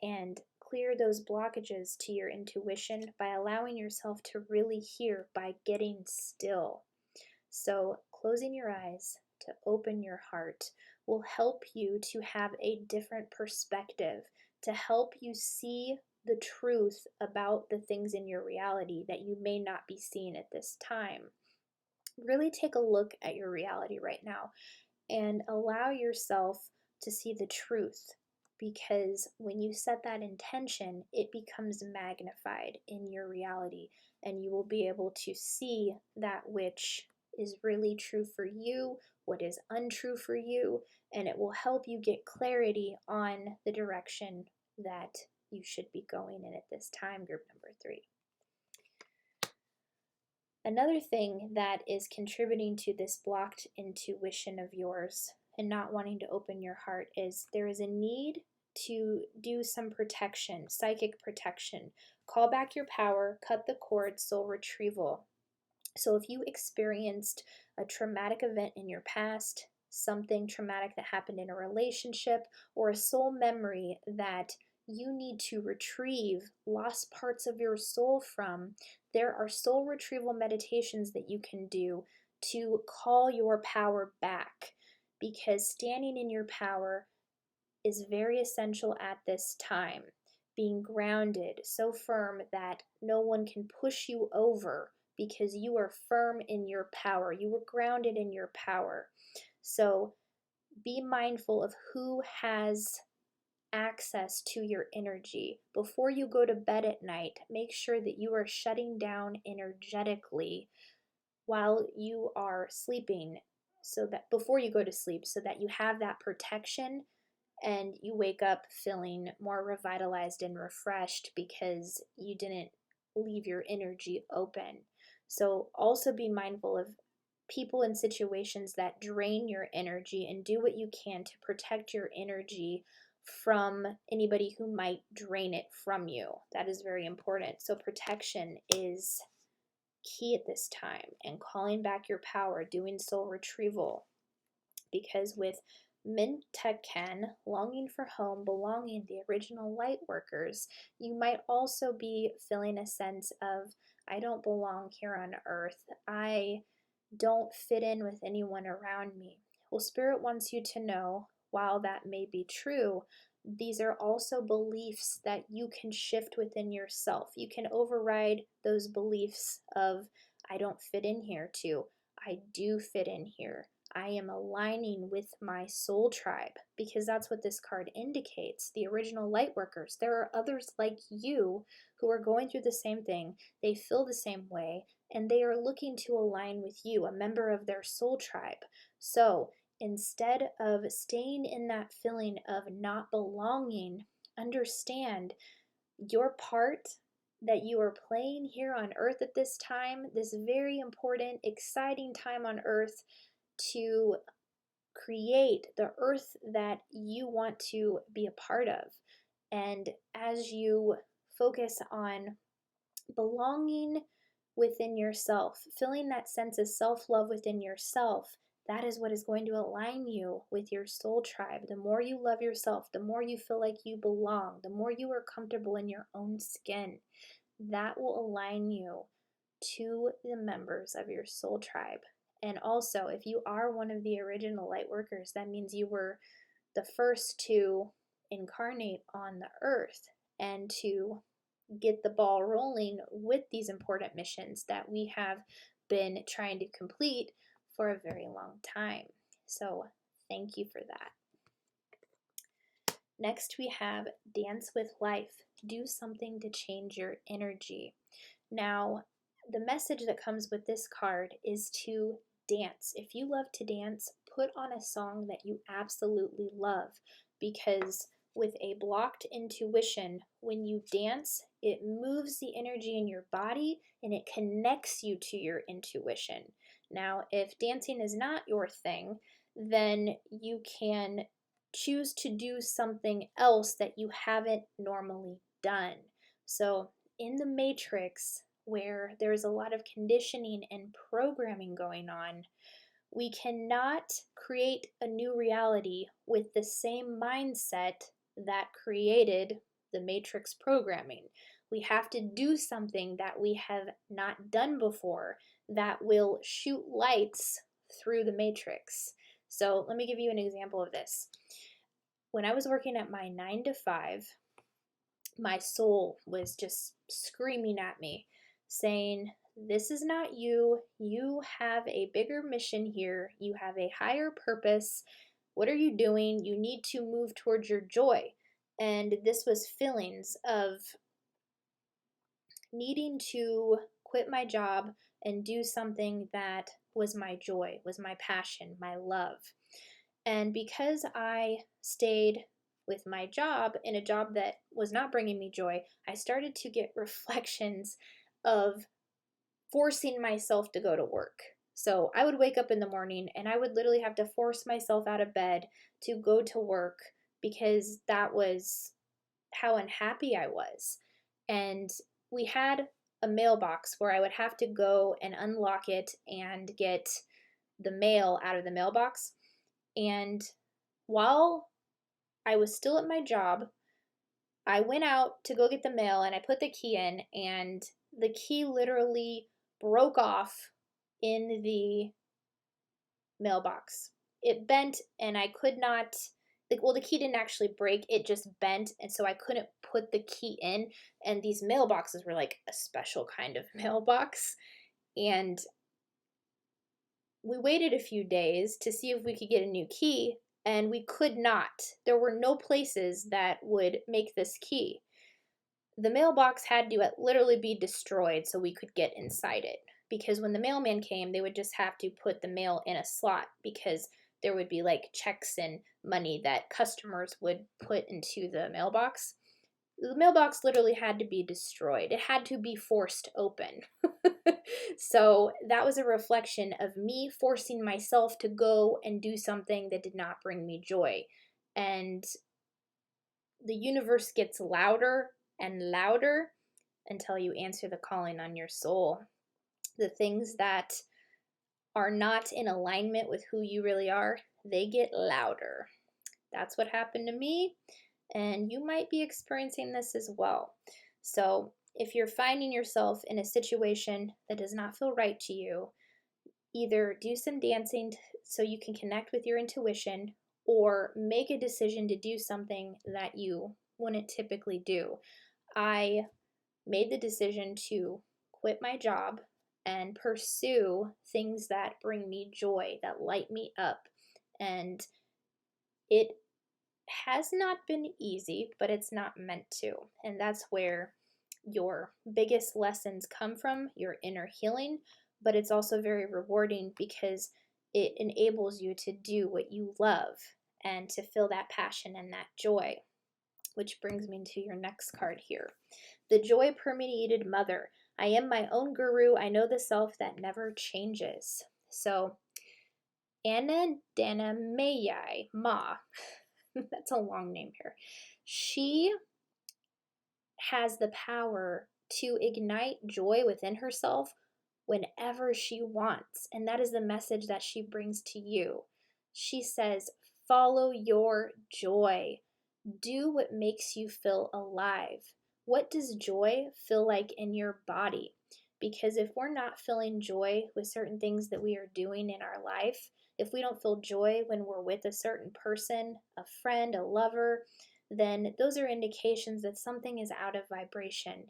and clear those blockages to your intuition by allowing yourself to really hear by getting still. So, closing your eyes to open your heart will help you to have a different perspective, to help you see the truth about the things in your reality that you may not be seeing at this time. Really take a look at your reality right now and allow yourself to see the truth, because when you set that intention, it becomes magnified in your reality and you will be able to see that which is really true for you, what is untrue for you, and it will help you get clarity on the direction that you should be going in at this time, group number 3. Another thing that is contributing to this blocked intuition of yours and not wanting to open your heart is there is a need to do some protection, psychic protection. Call back your power, cut the cord, soul retrieval. So if you experienced a traumatic event in your past, something traumatic that happened in a relationship, or a soul memory that you need to retrieve lost parts of your soul from, there are soul retrieval meditations that you can do to call your power back, because standing in your power is very essential at this time. Being grounded, so firm that no one can push you over because you are firm in your power. You are grounded in your power. So be mindful of who has access to your energy. Before you go to bed at night, make sure that you are shutting down energetically while you are sleeping, so that before you go to sleep, so that you have that protection and you wake up feeling more revitalized and refreshed because you didn't leave your energy open. So also be mindful of people and situations that drain your energy and do what you can to protect your energy from anybody who might drain it from you. That is very important. So protection is key at this time, and calling back your power, doing soul retrieval, because with Mintekan, longing for home, belonging, the original light workers, you might also be feeling a sense of, I don't belong here on earth. I don't fit in with anyone around me. Well, Spirit wants you to know, while that may be true, these are also beliefs that you can shift within yourself. You can override those beliefs of, I don't fit in here, to, I do fit in here. I am aligning with my soul tribe, because that's what this card indicates. The original light workers. There are others like you who are going through the same thing. They feel the same way, and they are looking to align with you, a member of their soul tribe. So instead of staying in that feeling of not belonging, understand your part that you are playing here on earth at this time, this very important, exciting time on earth, to create the earth that you want to be a part of. And as you focus on belonging within yourself, feeling that sense of self-love within yourself. That is what is going to align you with your soul tribe. The more you love yourself, the more you feel like you belong, the more you are comfortable in your own skin, that will align you to the members of your soul tribe. And also, if you are one of the original light workers, that means you were the first to incarnate on the earth and to get the ball rolling with these important missions that we have been trying to complete for a very long time. So thank you for that. Next, we have Dance with Life. Do something to change your energy. Now, the message that comes with this card is to dance. If you love to dance, put on a song that you absolutely love, because with a blocked intuition, when you dance, it moves the energy in your body and it connects you to your intuition. Now, if dancing is not your thing, then you can choose to do something else that you haven't normally done. So, in the Matrix, where there's a lot of conditioning and programming going on, we cannot create a new reality with the same mindset that created the Matrix programming. We have to do something that we have not done before that will shoot lights through the Matrix. So let me give you an example of this. When I was working at my 9 to 5, my soul was just screaming at me, saying, this is not you. You have a bigger mission here. You have a higher purpose. What are you doing? You need to move towards your joy. And this was feelings of needing to quit my job and do something that was my joy, was my passion, my love. And because I stayed with my job in a job that was not bringing me joy, I started to get reflections of forcing myself to go to work. So I would wake up in the morning and I would literally have to force myself out of bed to go to work because that was how unhappy I was. And we had a mailbox where I would have to go and unlock it and get the mail out of the mailbox. And while I was still at my job, I went out to go get the mail and I put the key in, and the key literally broke off in the mailbox. It bent and I could not, well, the key didn't actually break, it just bent, and so I couldn't put the key in. And these mailboxes were like a special kind of mailbox. And we waited a few days to see if we could get a new key, and we could not. There were no places that would make this key. The mailbox had to literally be destroyed so we could get inside it, because when the mailman came, they would just have to put the mail in a slot, because there would be like checks and money that customers would put into the mailbox. The mailbox literally had to be destroyed. It had to be forced open. So that was a reflection of me forcing myself to go and do something that did not bring me joy. And the universe gets louder and louder until you answer the calling on your soul. The things that are not in alignment with who you really are, they get louder. That's what happened to me, and you might be experiencing this as well. So if you're finding yourself in a situation that does not feel right to you, either do some dancing so you can connect with your intuition, or make a decision to do something that you wouldn't typically do. I made the decision to quit my job and pursue things that bring me joy, that light me up. And it has not been easy, but it's not meant to. And that's where your biggest lessons come from, your inner healing. But it's also very rewarding because it enables you to do what you love and to feel that passion and that joy. Which brings me to your next card here. The Joy Permeated Mother. I am my own guru. I know the self that never changes. So, Anna Dana Mayai Ma, that's a long name here. She has the power to ignite joy within herself whenever she wants. And that is the message that she brings to you. She says, follow your joy. Do what makes you feel alive. What does joy feel like in your body? Because if we're not feeling joy with certain things that we are doing in our life, if we don't feel joy when we're with a certain person, a friend, a lover, then those are indications that something is out of vibration.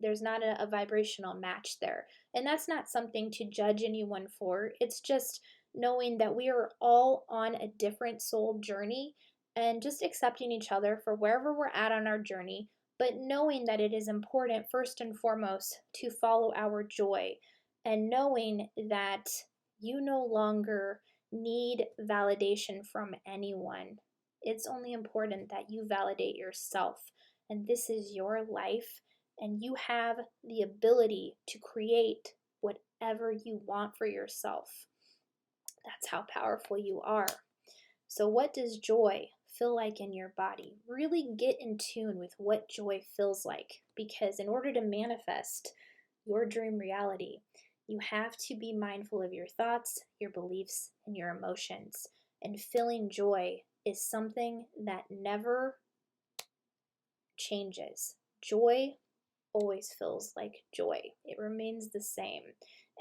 There's not a vibrational match there. And that's not something to judge anyone for. It's just knowing that we are all on a different soul journey and just accepting each other for wherever we're at on our journey, but knowing that it is important, first and foremost, to follow our joy, and knowing that you no longer need validation from anyone. It's only important that you validate yourself, and this is your life, and you have the ability to create whatever you want for yourself. That's how powerful you are. So what does joy feel like in your body? Really get in tune with what joy feels like, because in order to manifest your dream reality, you have to be mindful of your thoughts, your beliefs, and your emotions. And feeling joy is something that never changes. Joy always feels like joy. It remains the same.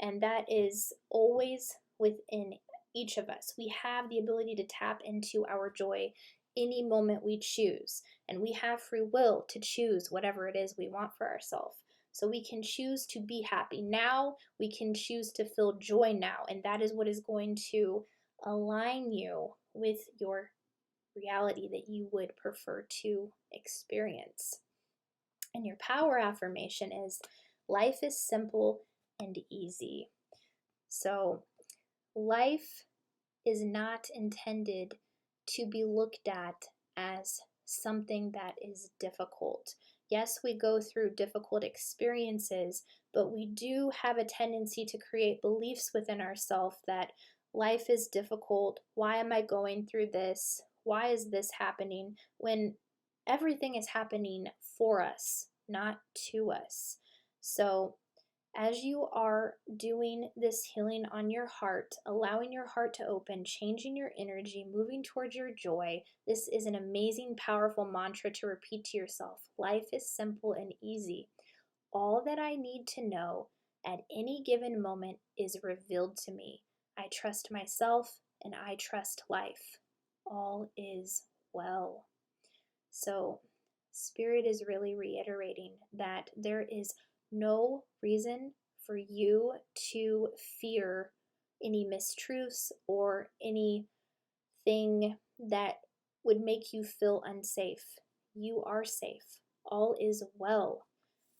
And that is always within each of us. We have the ability to tap into our joy any moment we choose. And we have free will to choose whatever it is we want for ourselves. So we can choose to be happy now. We can choose to feel joy now. And that is what is going to align you with your reality that you would prefer to experience. And your power affirmation is, life is simple and easy. So life is not intended to be looked at as something that is difficult. Yes, we go through difficult experiences, but we do have a tendency to create beliefs within ourselves that life is difficult. Why am I going through this? Why is this happening? When everything is happening for us, not to us. So as you are doing this healing on your heart, allowing your heart to open, changing your energy, moving towards your joy, this is an amazing, powerful mantra to repeat to yourself. Life is simple and easy. All that I need to know at any given moment is revealed to me. I trust myself and I trust life. All is well. So, Spirit is really reiterating that there is no reason for you to fear any mistruths or anything that would make you feel unsafe. You are safe. All is well.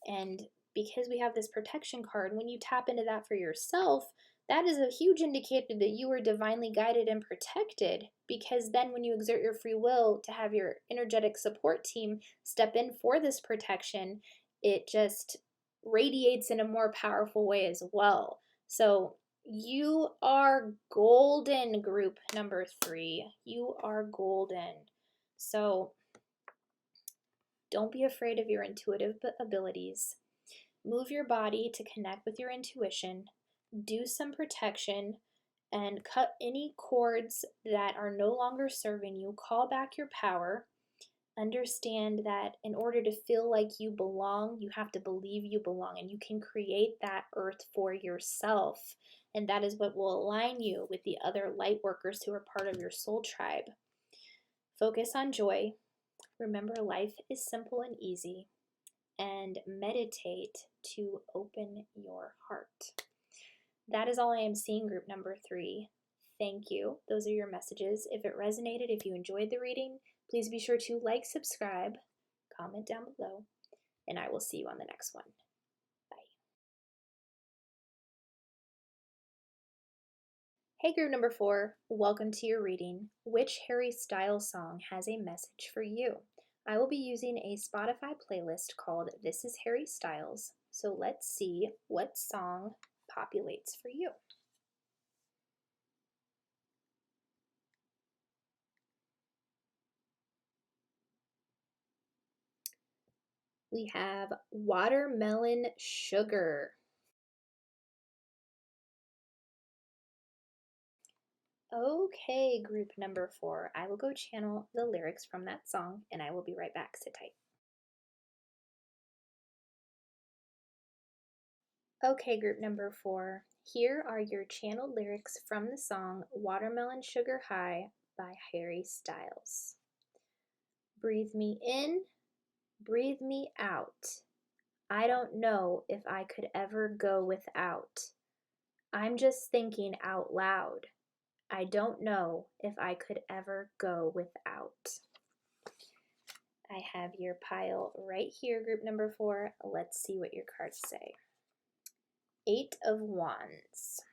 And because we have this protection card, when you tap into that for yourself, that is a huge indicator that you are divinely guided and protected, because then when you exert your free will to have your energetic support team step in for this protection, it just radiates in a more powerful way as well. So you are golden, group number 3. You are golden. So don't be afraid of your intuitive abilities. Move your body to connect with your intuition. Do some protection and cut any cords that are no longer serving you. Call back your power. Understand that in order to feel like you belong, you have to believe you belong, and you can create that earth for yourself. And that is what will align you with the other light workers who are part of your soul tribe. Focus on joy. Remember, life is simple and easy. And meditate to open your heart. That is all I am seeing, group number 3. Thank you. Those are your messages. If it resonated, if you enjoyed the reading, please be sure to like, subscribe, comment down below, and I will see you on the next one. Bye. Hey, group number 4. Welcome to your reading. Which Harry Styles song has a message for you? I will be using a Spotify playlist called This is Harry Styles, so let's see what song populates for you. We have Watermelon Sugar. Okay, group number 4. I will go channel the lyrics from that song and I will be right back. Sit tight. Okay, group number 4. Here are your channeled lyrics from the song Watermelon Sugar High by Harry Styles. Breathe me in, breathe me out. I don't know if I could ever go without. I'm just thinking out loud. I don't know if I could ever go without. I have your pile right here, group number 4. Let's see what your cards say. 8 of Wands.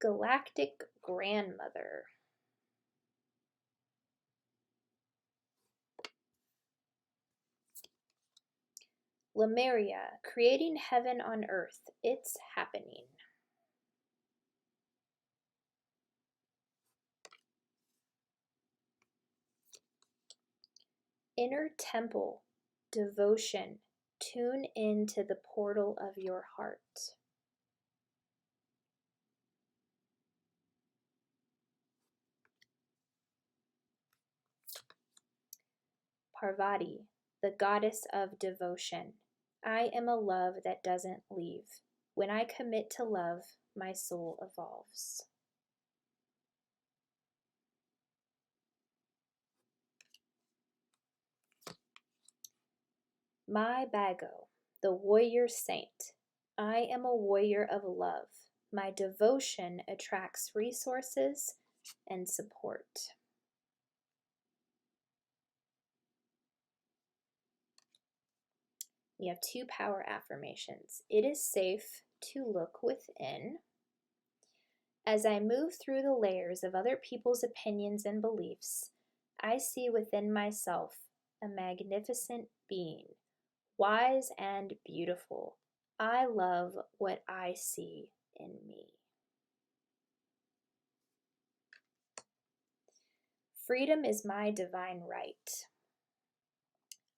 Galactic Grandmother. Lemuria, creating heaven on earth. It's happening. Inner temple, devotion. Tune into the portal of your heart. Parvati, the goddess of devotion. I am a love that doesn't leave. When I commit to love, my soul evolves. My Bago, the warrior saint. I am a warrior of love. My devotion attracts resources and support. You have 2 power affirmations. It is safe to look within. As I move through the layers of other people's opinions and beliefs, I see within myself a magnificent being, wise and beautiful. I love what I see in me. Freedom is my divine right.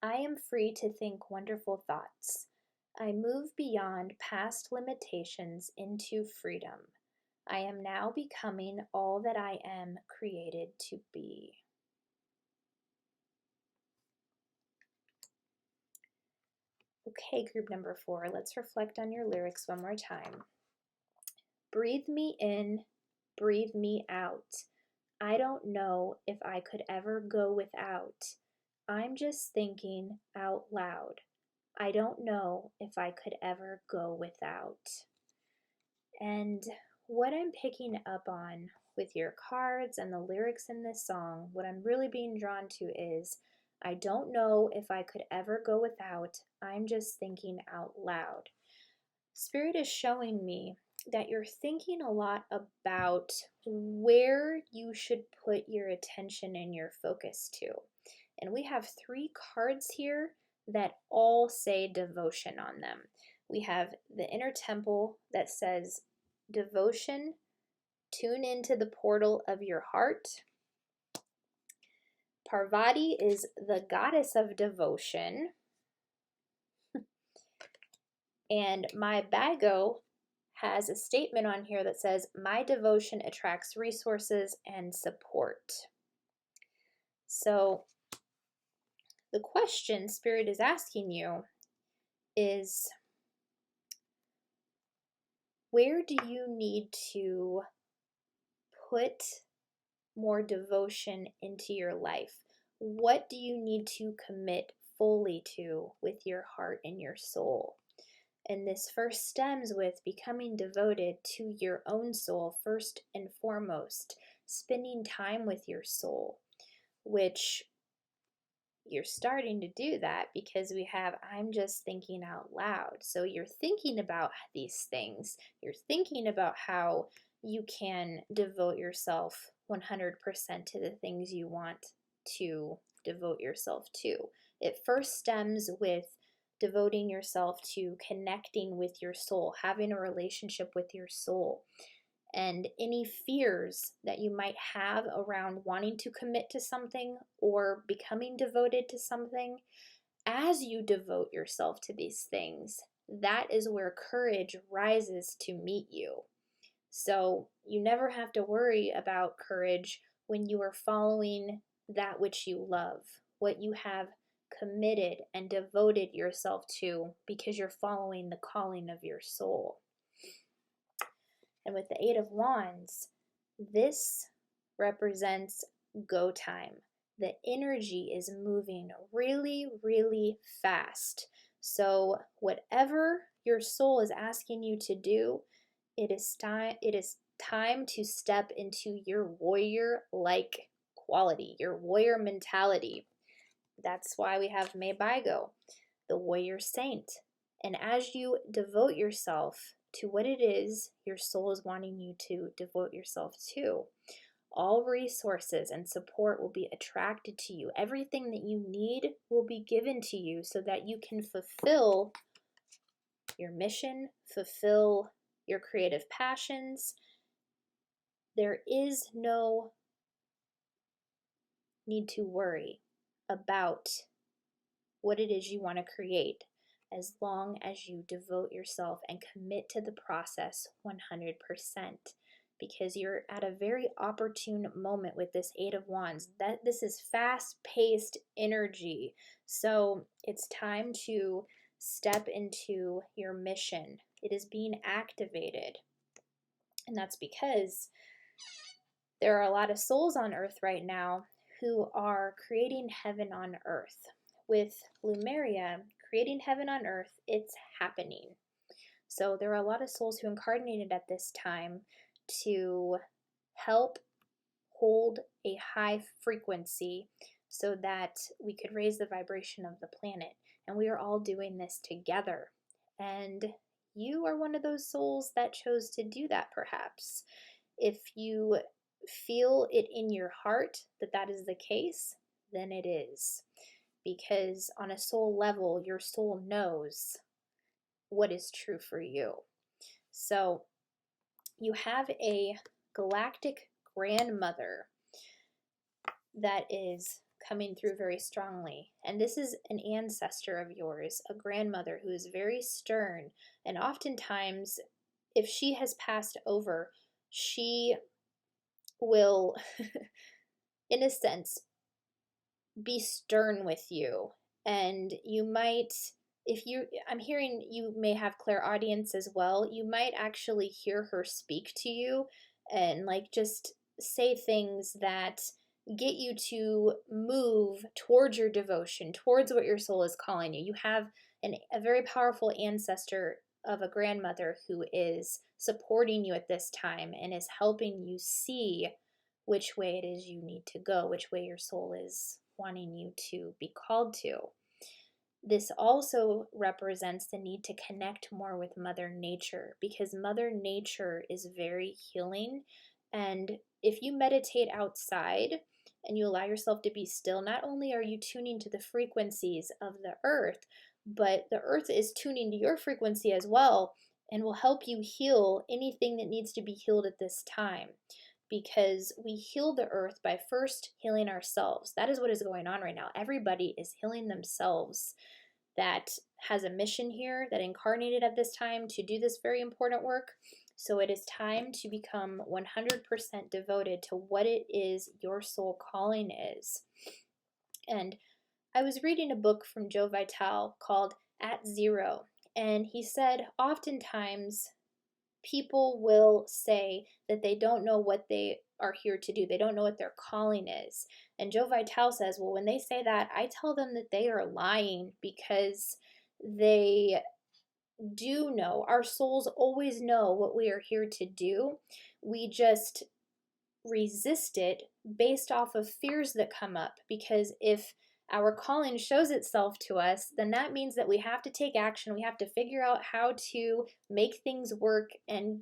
I am free to think wonderful thoughts. I move beyond past limitations into freedom. I am now becoming all that I am created to be. Okay, group number 4, let's reflect on your lyrics one more time. Breathe me in, breathe me out. I don't know if I could ever go without. I'm just thinking out loud. I don't know if I could ever go without. And what I'm picking up on with your cards and the lyrics in this song, what I'm really being drawn to is, I don't know if I could ever go without. I'm just thinking out loud. Spirit is showing me that you're thinking a lot about where you should put your attention and your focus to. And we have 3 cards here that all say devotion on them. We have the inner temple that says devotion, tune into the portal of your heart. Parvati is the goddess of devotion. And my Bago has a statement on here that says, my devotion attracts resources and support. So the question Spirit is asking you is, where do you need to put more devotion into your life? What do you need to commit fully to with your heart and your soul? And this first stems with becoming devoted to your own soul first and foremost, spending time with your soul, which you're starting to do that because we have I'm just thinking out loud. So you're thinking about these things. You're thinking about how you can devote yourself 100% to the things you want to devote yourself to. It first stems with devoting yourself to connecting with your soul, having a relationship with your soul. and any fears that you might have around wanting to commit to something or becoming devoted to something. As you devote yourself to these things, that is where courage rises to meet you. So you never have to worry about courage when you are following that which you love, what you have committed and devoted yourself to, because you're following the calling of your soul. And with the Eight of Wands, this represents go time. The energy is moving really, really fast. So whatever your soul is asking you to do, it is time to step into your warrior-like quality, your warrior mentality. That's why we have Maybago, the warrior saint. And as you devote yourself to what it is your soul is wanting you to devote yourself to, all resources and support will be attracted to you. Everything that you need will be given to you so that you can fulfill your mission, fulfill your creative passions. There is no need to worry about what it is you want to create, as long as you devote yourself and commit to the process 100%, because you're at a very opportune moment with this Eight of Wands. This is fast-paced energy, so it's time to step into your mission. It is being activated, and that's because there are a lot of souls on earth right now who are creating heaven on earth. With Lumeria, creating heaven on earth, it's happening. So there are a lot of souls who incarnated at this time to help hold a high frequency so that we could raise the vibration of the planet. And we are all doing this together. And you are one of those souls that chose to do that, perhaps. If you feel it in your heart that that is the case, then it is. Because on a soul level, your soul knows what is true for you. So you have a galactic grandmother that is coming through very strongly. And this is an ancestor of yours, a grandmother who is very stern. And oftentimes, if she has passed over, she will, in a sense, be stern with you. And you might, I'm hearing you may have clairaudience as well. You might actually hear her speak to you and like just say things that get you to move towards your devotion, towards what your soul is calling you. You have a very powerful ancestor of a grandmother who is supporting you at this time and is helping you see which way it is you need to go, which way your soul is wanting you to be called to. This also represents the need to connect more with Mother Nature, because Mother Nature is very healing. And if you meditate outside and you allow yourself to be still, not only are you tuning to the frequencies of the earth, but the earth is tuning to your frequency as well and will help you heal anything that needs to be healed at this time. Because we heal the earth by first healing ourselves. That is what is going on right now. Everybody is healing themselves that has a mission here, that incarnated at this time to do this very important work. So it is time to become 100% devoted to what it is your soul calling is. And I was reading a book from Joe Vitale called At Zero, and he said oftentimes people will say that they don't know what they are here to do. They don't know what their calling is. And Joe Vitale says, well, when they say that, I tell them that they are lying, because they do know. Our souls always know what we are here to do. We just resist it based off of fears that come up, because if our calling shows itself to us, then that means that we have to take action. We have to figure out how to make things work and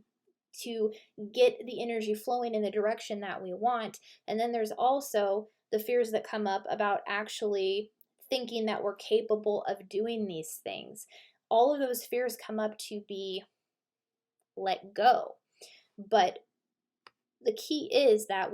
to get the energy flowing in the direction that we want. And then there's also the fears that come up about actually thinking that we're capable of doing these things. All of those fears come up to be let go. But the key is that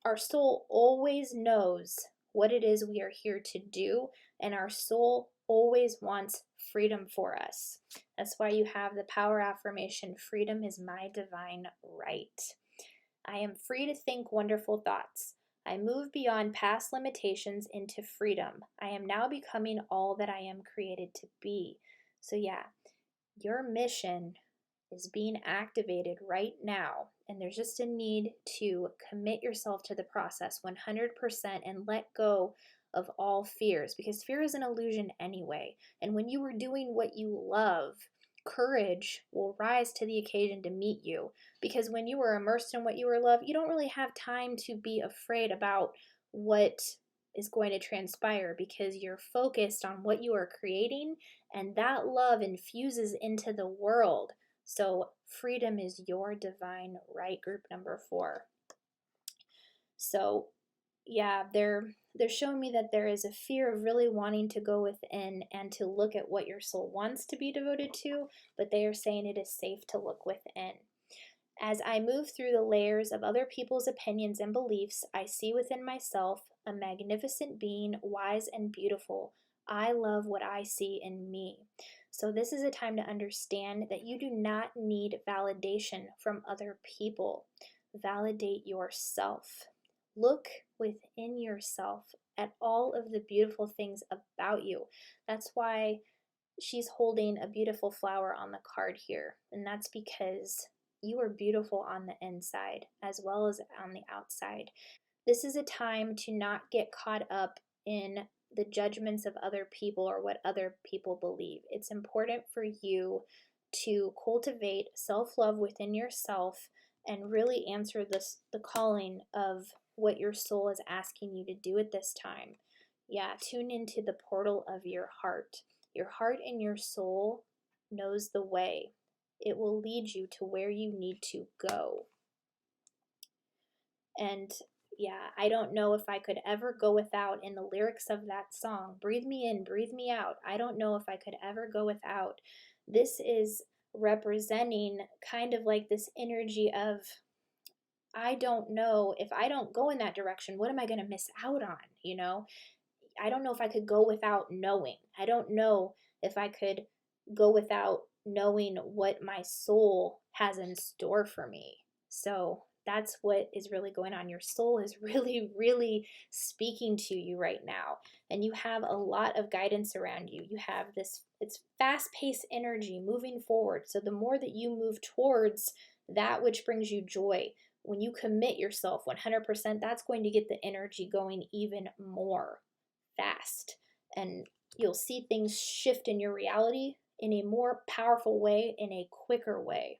our soul always knows what it is we are here to do, and our soul always wants freedom for us. That's why you have the power affirmation, freedom is my divine right. I am free to think wonderful thoughts. I move beyond past limitations into freedom. I am now becoming all that I am created to be. So yeah, your mission is being activated right now, and there's just a need to commit yourself to the process 100% and let go of all fears, because fear is an illusion anyway. And when you are doing what you love, courage will rise to the occasion to meet you, because when you are immersed in what you love, you don't really have time to be afraid about what is going to transpire, because you're focused on what you are creating, and that love infuses into the world. So freedom is your divine right, group number 4. So yeah, they're showing me that there is a fear of really wanting to go within and to look at what your soul wants to be devoted to, but they are saying it is safe to look within. As I move through the layers of other people's opinions and beliefs, I see within myself a magnificent being, wise and beautiful. I love what I see in me. So this is a time to understand that you do not need validation from other people. Validate yourself. Look within yourself at all of the beautiful things about you. That's why she's holding a beautiful flower on the card here, and that's because you are beautiful on the inside as well as on the outside. This is a time to not get caught up in the judgments of other people or what other people believe. It's important for you to cultivate self-love within yourself and really answer the calling of what your soul is asking you to do at this time. Yeah, tune into the portal of your heart. Your heart and your soul knows the way. It will lead you to where you need to go. And yeah, I don't know if I could ever go without, in the lyrics of that song, breathe me in, breathe me out. I don't know if I could ever go without. This is representing kind of like this energy of, I don't know, if I don't go in that direction, what am I going to miss out on? You know, I don't know if I could go without knowing. I don't know if I could go without knowing what my soul has in store for me. So that's what is really going on. Your soul is really, really speaking to you right now. And you have a lot of guidance around you. You have this, it's fast-paced energy moving forward. So the more that you move towards that which brings you joy, when you commit yourself 100%, that's going to get the energy going even more fast, and you'll see things shift in your reality in a more powerful way, in a quicker way.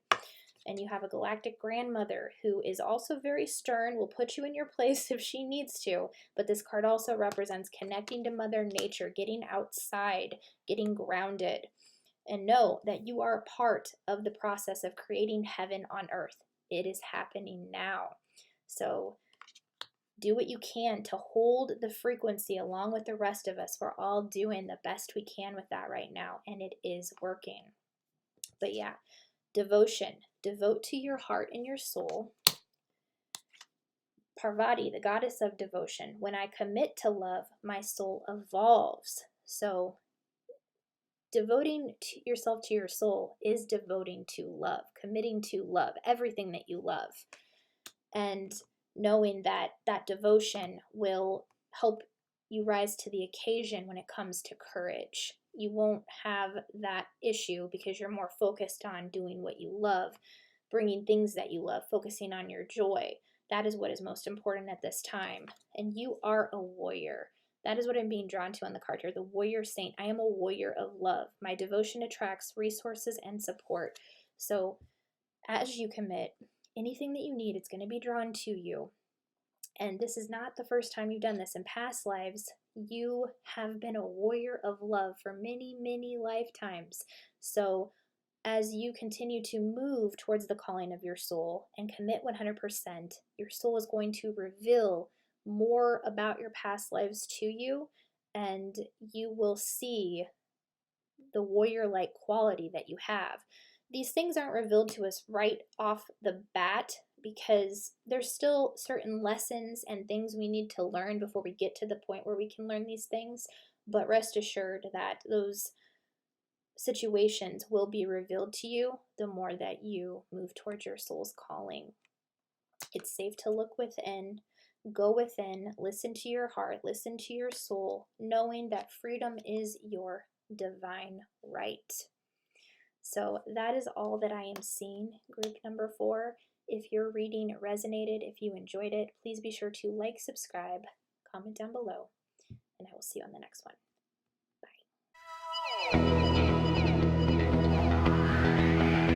And you have a galactic grandmother who is also very stern, will put you in your place if she needs to, but this card also represents connecting to Mother Nature, getting outside, getting grounded, and know that you are a part of the process of creating heaven on earth. It is happening now. So do what you can to hold the frequency along with the rest of us. We're all doing the best we can with that right now, and it is working. But yeah, devotion. Devote to your heart and your soul. Parvati, the goddess of devotion. When I commit to love, my soul evolves. So devoting to yourself to your soul is devoting to love, committing to love, everything that you love. And knowing that that devotion will help you rise to the occasion when it comes to courage. You won't have that issue because you're more focused on doing what you love, bringing things that you love, focusing on your joy. That is what is most important at this time. And you are a warrior. That is what I'm being drawn to on the card here, the warrior saint. I am a warrior of love. My devotion attracts resources and support. So as you commit, anything that you need, it's going to be drawn to you. And this is not the first time you've done this. In past lives, you have been a warrior of love for many, many lifetimes. So as you continue to move towards the calling of your soul and commit 100%, your soul is going to reveal more about your past lives to you, and you will see the warrior-like quality that you have. These things aren't revealed to us right off the bat because there's still certain lessons and things we need to learn before we get to the point where we can learn these things. But rest assured that those situations will be revealed to you the more that you move towards your soul's calling. It's safe to look within, go within, listen to your heart, listen to your soul, knowing that freedom is your divine right. So that is all that I am seeing, group number 4. If your reading resonated, if you enjoyed it, please be sure to like, subscribe, comment down below, and I will see you on the next one. Bye.